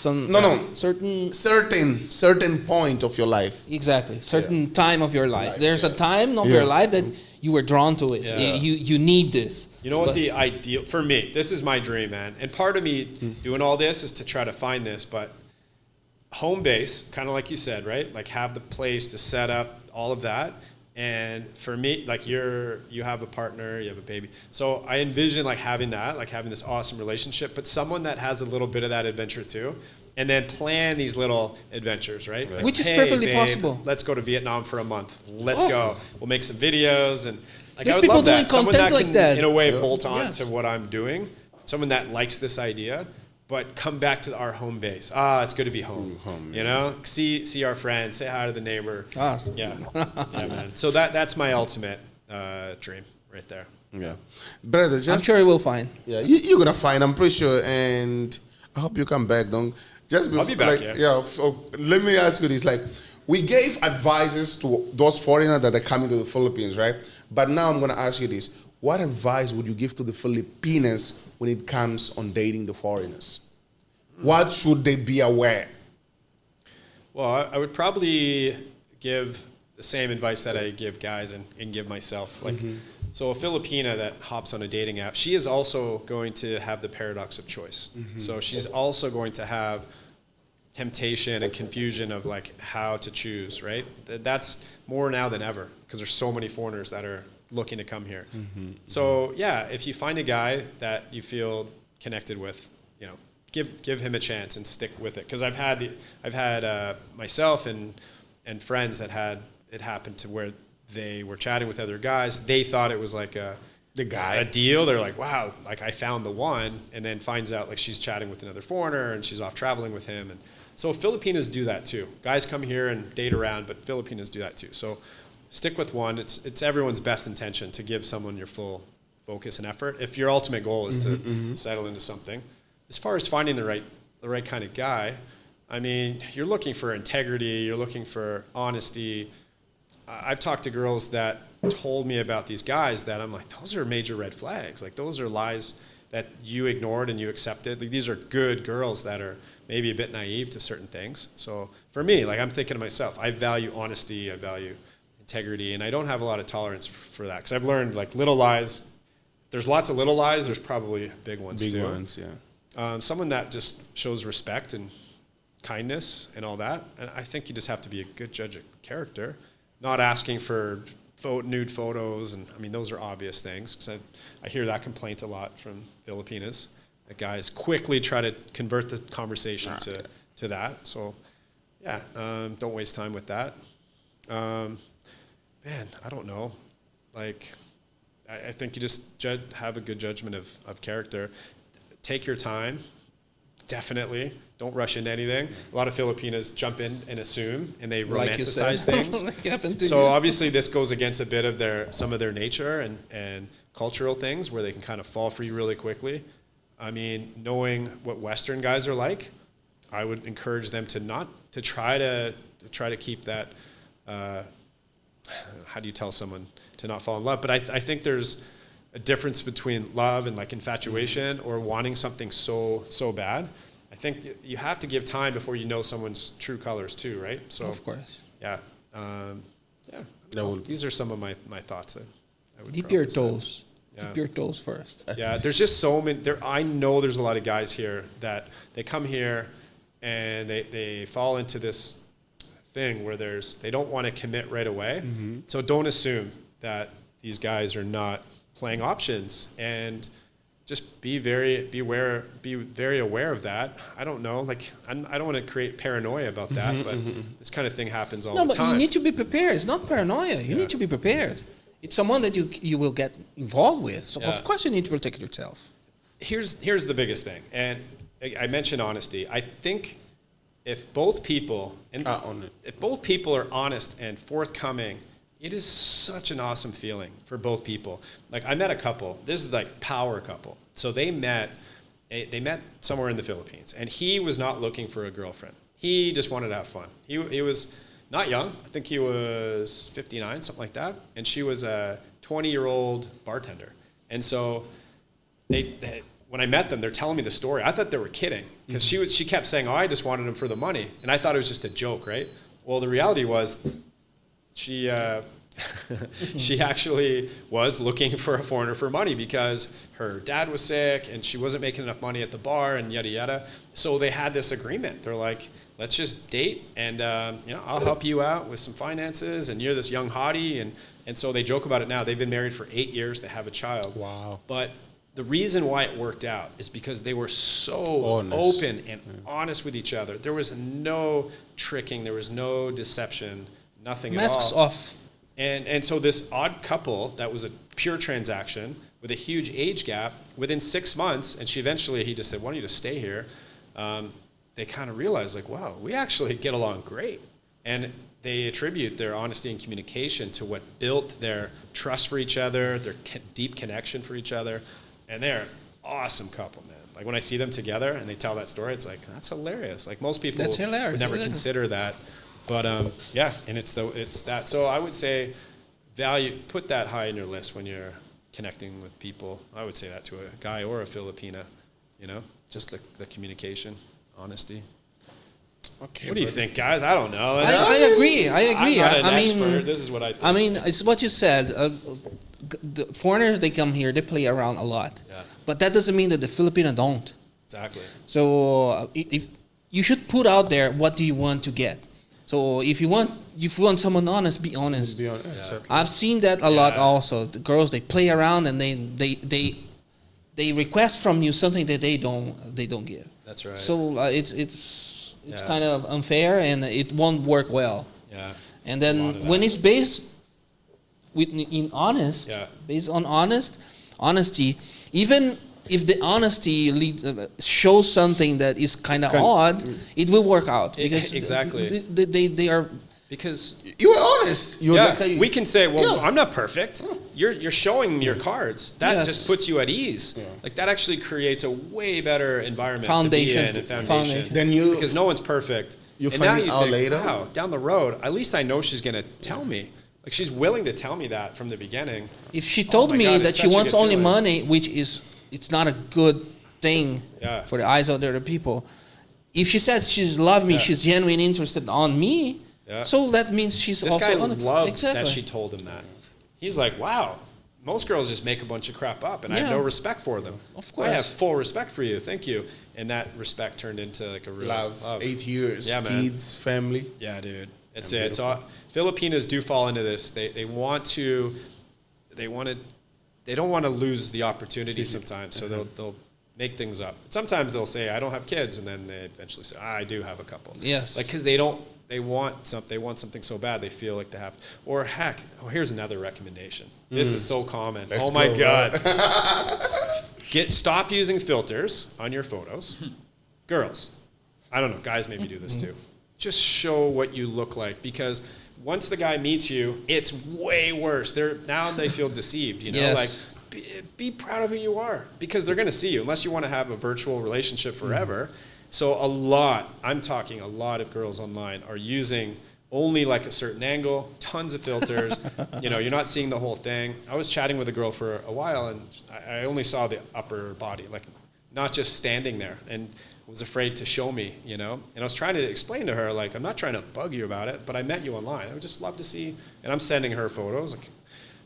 point of your life.
Exactly. Certain time of your life.
Life,
There's a time of your life that you were drawn to it.
Yeah.
You need this.
You know what the ideal for me? This is my dream, man. And part of me doing all this is to try to find this, but home base, kind of like you said, right? Like have the place to set up all of that. And for me, like you have a partner, you have a baby. So I envision like having this awesome relationship, but someone that has a little bit of that adventure too. And then plan these little adventures, right? Like,
which is perfectly possible.
Let's go to Vietnam for a month. Let's go. We'll make some videos and like
There's
I would
people
love that.
doing
Someone
content
that
like
can,
that.
in a way, bolt on
Yes.
to what I'm doing. Someone that likes this idea. But come back to our home base. It's good to be home. See our friends. Say hi to the neighbor. Yeah, man. So that's my ultimate dream right there.
Yeah, brother.
I'm sure you will find.
Yeah, you're gonna find. I'm pretty sure, and I hope you come back. Don't just before,
I'll be back.
Let me ask you this: like, we gave advices to those foreigners that are coming to the Philippines, right? But now I'm gonna ask you this: what advice would you give to the Filipinas when it comes on dating the foreigners? What should they be aware?
Well, I would probably give the same advice that I give guys and give myself. Like, so a Filipina that hops on a dating app, she is also going to have the paradox of choice. So she's also going to have temptation and confusion of like how to choose, right? That's more now than ever because there's so many foreigners that are looking to come here. So yeah, if you find a guy that you feel connected with, give him a chance and stick with it. Because I've had myself and friends that had it happen to where they were chatting with other guys. They thought it was like a deal. They're like, wow, like I found the one, and then finds out like she's chatting with another foreigner and she's off traveling with him. And so Filipinas do that too. Guys come here and date around, but Filipinas do that too. So stick with one. It's everyone's best intention to give someone your full focus and effort if your ultimate goal is to settle into something. As far as finding the right the right kind of guy, I mean, you're looking for integrity, you're looking for honesty. I've talked to girls that told me about these guys that I'm like, those are major red flags. Like, those are lies that you ignored and you accepted. Like, these are good girls that are maybe a bit naive to certain things. So for me, like, I'm thinking to myself, I value honesty, I value integrity, and I don't have a lot of tolerance for that, because I've learned, like, little lies. There's lots of little lies. There's probably big ones too.
Big ones, yeah.
Someone that just shows respect and kindness and all that. And I think you just have to be a good judge of character, not asking for nude photos. And I mean, those are obvious things, because I hear that complaint a lot from Filipinas, that guys quickly try to convert the conversation to that. So yeah, don't waste time with that. Man, I don't know. Like, I think you just have a good judgment of character. Take your time, definitely. Don't rush into anything. A lot of Filipinas jump in and assume, and they romanticize things.
Like
so obviously this goes against a bit of some of their nature and cultural things, where they can kind of fall for you really quickly. I mean, knowing what Western guys are like, I would encourage them to try to keep that. How do you tell someone to not fall in love? But I think there's a difference between love and like infatuation or wanting something so bad. I think you have to give time before you know someone's true colors too, right? So
of course.
Yeah. These are some of my thoughts. That I would
Dip your toes.
Yeah.
Dip your toes first.
Yeah, there's just so many. I know there's a lot of guys here that they come here and they fall into this thing where they don't want to commit right away. Mm-hmm. So don't assume that these guys are not playing options, and just be very aware of that. I don't know, like, I don't want to create paranoia about that, but this kind of thing happens all the time.
No, but you need to be prepared. It's not paranoia. You need to be prepared. It's someone that you will get involved with. So of course you need to protect yourself.
Here's the biggest thing, and I mentioned honesty. I think if both people are honest and forthcoming, it is such an awesome feeling for both people. Like, I met a couple. This is like power couple. So they met somewhere in the Philippines, and he was not looking for a girlfriend. He just wanted to have fun. He was not young. I think he was 59, something like that. And she was a 20-year-old bartender. And so when I met them, they're telling me the story. I thought they were kidding, because she kept saying, "Oh, I just wanted him for the money," and I thought it was just a joke, right? Well, the reality was, she actually was looking for a foreigner for money, because her dad was sick and she wasn't making enough money at the bar and yada yada. So they had this agreement. They're like, let's just date, and I'll help you out with some finances, and you're this young hottie, and so they joke about it now. They've been married for 8 years. They have a child.
Wow.
But the reason why it worked out is because they were so open and honest with each other. There was no tricking. There was no deception. Nothing at all.
Masks off.
And so this odd couple that was a pure transaction with a huge age gap, within 6 months, and he just said, "Why don't you just stay here?" They kind of realized, like, wow, we actually get along great. And they attribute their honesty and communication to what built their trust for each other, their deep connection for each other. And they're an awesome couple, man. Like, when I see them together and they tell that story, it's like, that's hilarious. Like, most people would never consider that. But yeah, and it's that. So I would say put that high in your list when you're connecting with people. I would say that to a guy or a Filipina, just the communication, honesty. Okay. What do you think, guys? I don't know.
I agree.
I'm not an expert. This is what I think.
I mean, it's what you said. The foreigners, they come here, they play around a lot.
Yeah.
But that doesn't mean that the Filipino don't.
Exactly.
So if you should put out there, what do you want to get? So if you want someone honest, be honest.
Be honest. Yeah. Exactly.
I've seen that a lot also. The girls, they play around and they request from you something that they don't give.
That's right.
So it's kind of unfair, and it won't work well.
Yeah.
And then when it's based based on honesty, even if the honesty shows something that is kind of odd, it will work out, because
exactly
they are
Because
You were honest. You were
yeah,
like
we can say, well,
Yeah.
I'm not perfect. You're showing your cards. That
Yes.
just puts you at ease. Like that actually creates a way better environment
Foundation.
to be in and foundation.
Foundation.
Then you-
because no one's perfect.
You
And
find
now
it out
think,
later?
wow, down the road, at least I know she's gonna tell me. Like she's willing to tell me that from the beginning.
If she told
my
me
God,
that
it's
she
such a
wants
good
only
feeling.
money, which is it's not a good thing
Yeah.
for the eyes of the other people. If she says she's love me,
Yeah.
she's genuinely interested on me.
Yeah.
So that means she's
This
also
guy
honest.
loved
Exactly.
that she told him that. He's like, wow, most girls just make a bunch of crap up, and I have
Yeah.
no respect for them.
Of
I have
course.
full respect for you. Thank you. And that respect turned into like a real
love, 8 years,
Yeah, man.
kids, family.
Yeah, dude. It's it. It's all, Filipinas do fall into this. They want to, they don't want to lose the opportunity sometimes. So they'll make things up. Sometimes they'll say, I don't have kids, and then they eventually say, I do have a couple.
Yes.
Like because they want something so bad they feel like they have. Or heck, here's another recommendation. This is so common.
Let's
oh my
go,
God. Stop using filters on your photos. Girls, I don't know, guys maybe do this too. Just show what you look like, because once the guy meets you, it's way worse. Now they feel deceived, you know,
Yes.
like be proud of who you are, because they're going to see you unless you want to have a virtual relationship forever. So I'm talking a lot of girls online are using only like a certain angle, tons of filters. You know, you're not seeing the whole thing. I was chatting with a girl for a while, and I only saw the upper body, like not just standing there, and was afraid to show me, you know. And I was trying to explain to her, like, I'm not trying to bug you about it, but I met you online. I would just love to see, and I'm sending her photos, like,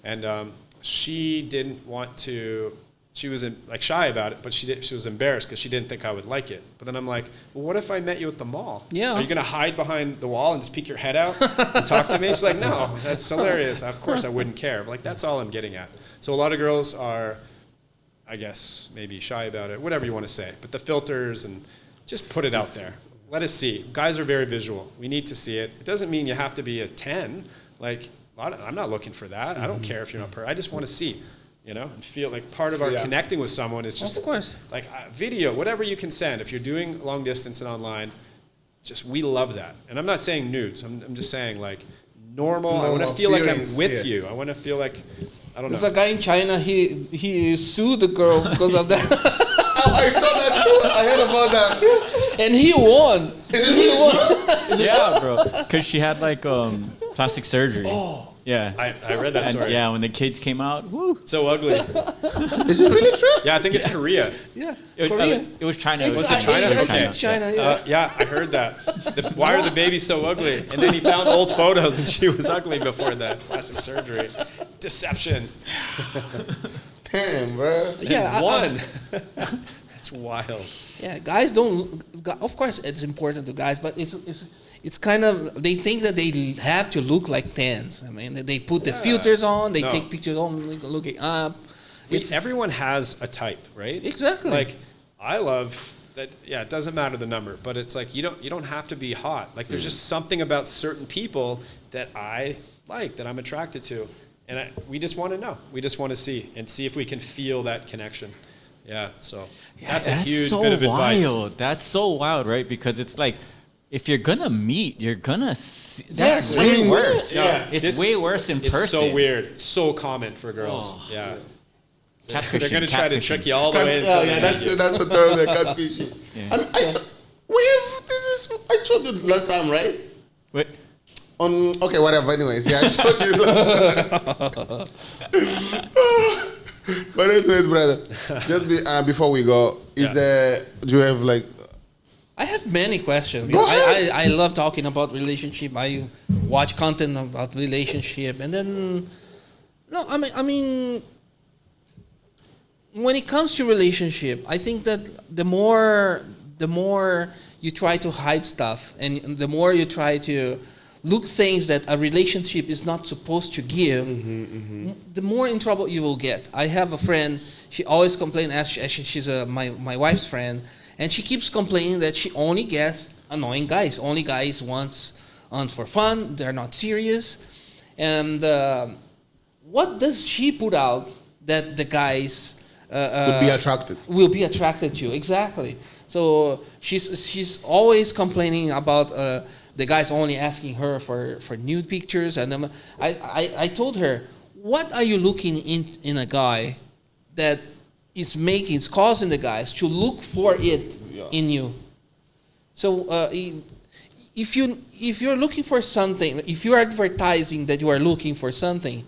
and she didn't want to. She was shy about it, but she was embarrassed because she didn't think I would like it. But then I'm like, well, what if I met you at the mall?
Yeah.
Are you going to hide behind the wall and just peek your head out and talk to me? She's like, no, that's hilarious. Of course I wouldn't care. But like, that's all I'm getting at. So a lot of girls are, I guess, maybe shy about it, whatever you want to say. But the filters, and just put it out there. Let us see. Guys are very visual. We need to see it. It doesn't mean you have to be a 10. Like, I'm not looking for that. I don't care if you're not I just want to see. You know, and feel like part of our connecting with someone is just
Of course.
like video, whatever you can send. If you're doing long distance and online, we love that. And I'm not saying nudes. I'm just saying like normal. I want to feel like I'm with you. I want to feel like, I don't know.
There's a guy in China. He sued the girl because of that,
I saw that too. I heard about that.
and he won.
Is it really true?
Yeah, bro. Because she had like plastic surgery. Oh. Yeah.
I read that
And
story.
yeah, when the kids came out, woo.
So ugly.
Is it really true?
Yeah, I think it's Korea.
Yeah,
It was,
Korea.
it was China.
It's
Was it China?
It's
Okay.
China. Yeah.
Yeah, I heard that. Why are the babies so ugly? And then he found old photos, and she was ugly before that plastic surgery. Deception.
Damn, bro.
Yeah,
And won. That's wild.
Yeah, guys don't. Of course, it's important to guys, but it's kind of, they think that they have to look like tens. I mean, they put the filters on, they
No.
take pictures on, looking up.
Everyone has a type, right?
Exactly.
Like, I love that. Yeah, it doesn't matter the number, but it's like you don't have to be hot. Like, there's just something about certain people that I like, that I'm attracted to, and we just want to know. We just want to see if we can feel that connection. Yeah. So that's a huge
so
bit of advice.
wild. That's so wild, right? Because it's like, if you're gonna meet, you're gonna see. That's
Yes.
way
I mean,
worse.
Yeah.
It's way worse in person.
It's so weird. It's so common for girls.
Oh.
Yeah.
Catfishing,
They're going to try to
catfishing.
trick you all the way into
Yeah, that's the term, the catfishing.
Yeah.
And I showed you last time, right?
Wait,
Okay, whatever. Anyways, yeah, I showed you last time. But anyways, brother, just before we go, do you have like?
I have many questions.
Go ahead.
I love talking about relationship. I watch content about relationship, and then I mean, when it comes to relationship, I think that the more you try to hide stuff, and the more you try to look things that a relationship is not supposed to give, the more in trouble you will get. I have a friend. She always complains. She's my wife's friend. And she keeps complaining that she only gets annoying guys. Only guys wants for fun. They're not serious. And what does she put out that the guys
Would be attracted.
will be attracted to? Exactly. So she's always complaining about the guys only asking her for nude pictures. And then I told her, what are you looking in a guy that is causing the guys to look for it in you? So if you're looking for something, if you're advertising that you are looking for something,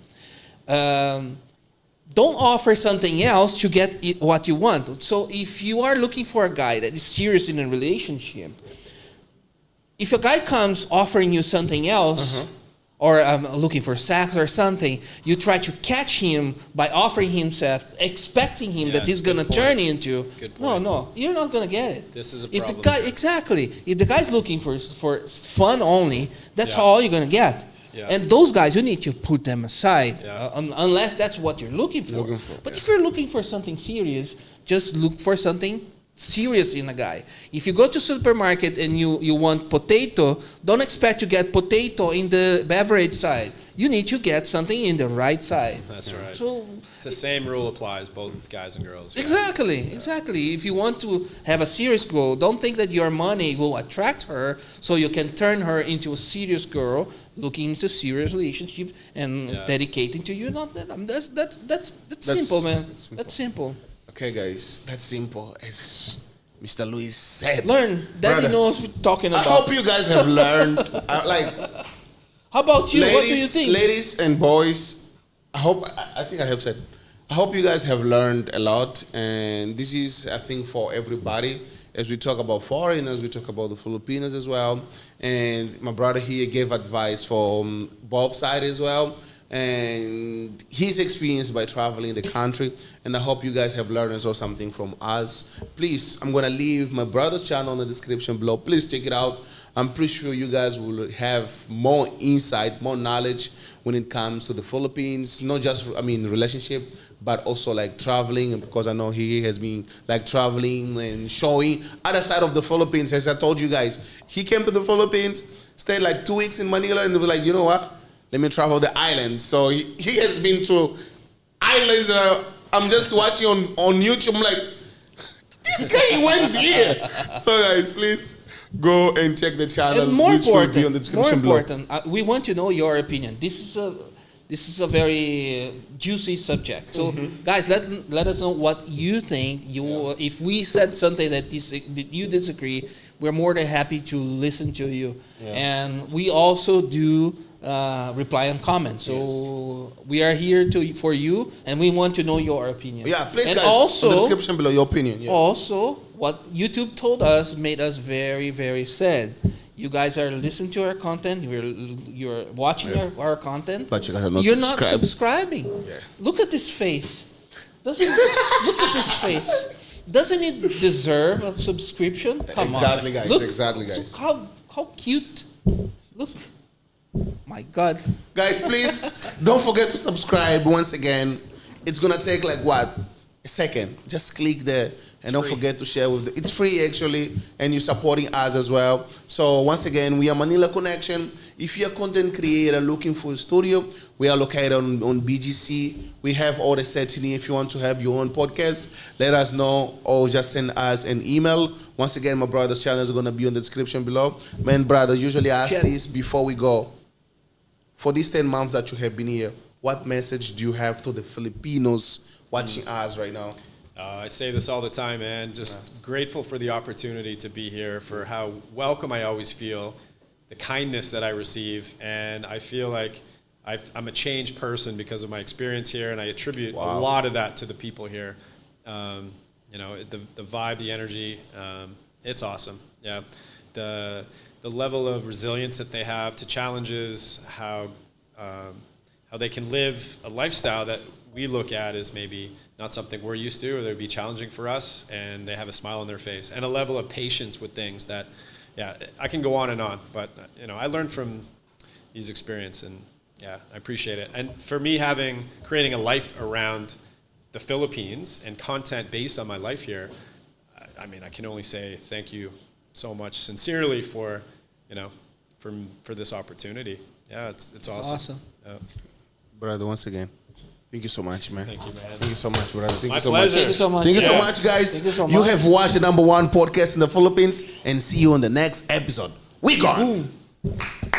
don't offer something else to get what you want. So if you are looking for a guy that is serious in a relationship, if a guy comes offering you something else, or looking for sex or something, you try to catch him by offering himself, expecting him that he's going to turn into. No, you're not going to get it.
This is a
if
problem.
the guy, exactly. If the guy's looking for fun only, that's all you're going to get. Yeah. And those guys, you need to put them aside, unless that's what you're looking for. But if you're looking for something serious, just look for something serious in a guy. If you go to supermarket and you want potato, don't expect to get potato in the beverage side. You need to get something in the right side.
That's right.
So
it's the same rule applies both guys and girls.
Exactly. If you want to have a serious girl, don't think that your money will attract her so you can turn her into a serious girl looking into serious relationships and dedicating to you. Not that. That's simple, man. That's simple.
Okay, guys, that's simple. As Mr. Luis said.
Learn. Daddy knows what we're talking about.
I hope you guys have learned.
How about you?
Ladies,
What do you think?
Ladies and boys, I think I have said. I hope you guys have learned a lot. And this is, I think, for everybody. As we talk about foreigners, we talk about the Filipinos as well. And my brother here gave advice for both sides as well. And his experience by traveling the country. And I hope you guys have learned also something from us. Please, I'm going to leave my brother's channel in the description below. Please check it out. I'm pretty sure you guys will have more insight, more knowledge when it comes to the Philippines. Not just, relationship, but also like traveling. Because I know he has been like traveling and showing other side of the Philippines. As I told you guys, he came to the Philippines, stayed like 2 weeks in Manila, and was like, you know what? Let me travel the islands. So he has been to islands. I'm just watching on YouTube. I'm like, this guy went there. So guys, please go and check the channel.
And more
which will be on the description below.
we want to know your opinion. This is a very juicy subject. So guys, let us know what you think. If we said something that you disagree, we're more than happy to listen to you. And we also do reply and comment. So we are here for you, and we want to know your opinion.
Yeah, please,
and
guys,
also,
in the description below, your opinion. Yeah.
Also, what YouTube told us made us very, very sad. You guys are listening to our content. You're watching our content.
But you guys are not
You're not subscribing.
Yeah.
Look at this face. Look at this face. Doesn't it deserve a subscription? Come
Exactly,
on.
guys.
Look,
Exactly, guys.
How cute. Look. My God.
Guys, please don't forget to subscribe once again. It's going to take like what? A second. Just click there. And don't forget to share with it's free actually, and you're supporting us as well. So once again, we are Manila Connection. If you're a content creator looking for a studio, we are located on BGC. We have all the settings. If you want to have your own podcast, let us know or just send us an email. Once again, my brother's channel is going to be on the description below. Man, brother, usually ask this before we go. For these 10 months that you have been here, what message do you have to the Filipinos watching us right now?
I say this all the time, man. Just grateful for the opportunity to be here, for how welcome I always feel, the kindness that I receive, and I feel like I'm a changed person because of my experience here, and I attribute a lot of that to the people here. The vibe, the energy, it's awesome. Yeah, the level of resilience that they have to challenges, how they can live a lifestyle that we look at as maybe not something we're used to, or they'd be challenging for us, and they have a smile on their face and a level of patience with things that, I can go on, but I learned from these experiences, and I appreciate it. And for me, creating a life around the Philippines and content based on my life here, I can only say thank you so much sincerely for this opportunity. Yeah, it's awesome.
Awesome.
Brother, once again, Thank you so much, man.
Thank you, man.
Thank you so much, brother. Thank
My
you so
pleasure.
much.
Thank you so much.
Thank you so
Yeah.
much, guys.
Thank you so
You
much.
have watched the #1 podcast in the Philippines, and see you on the next episode. We gone.
Boom.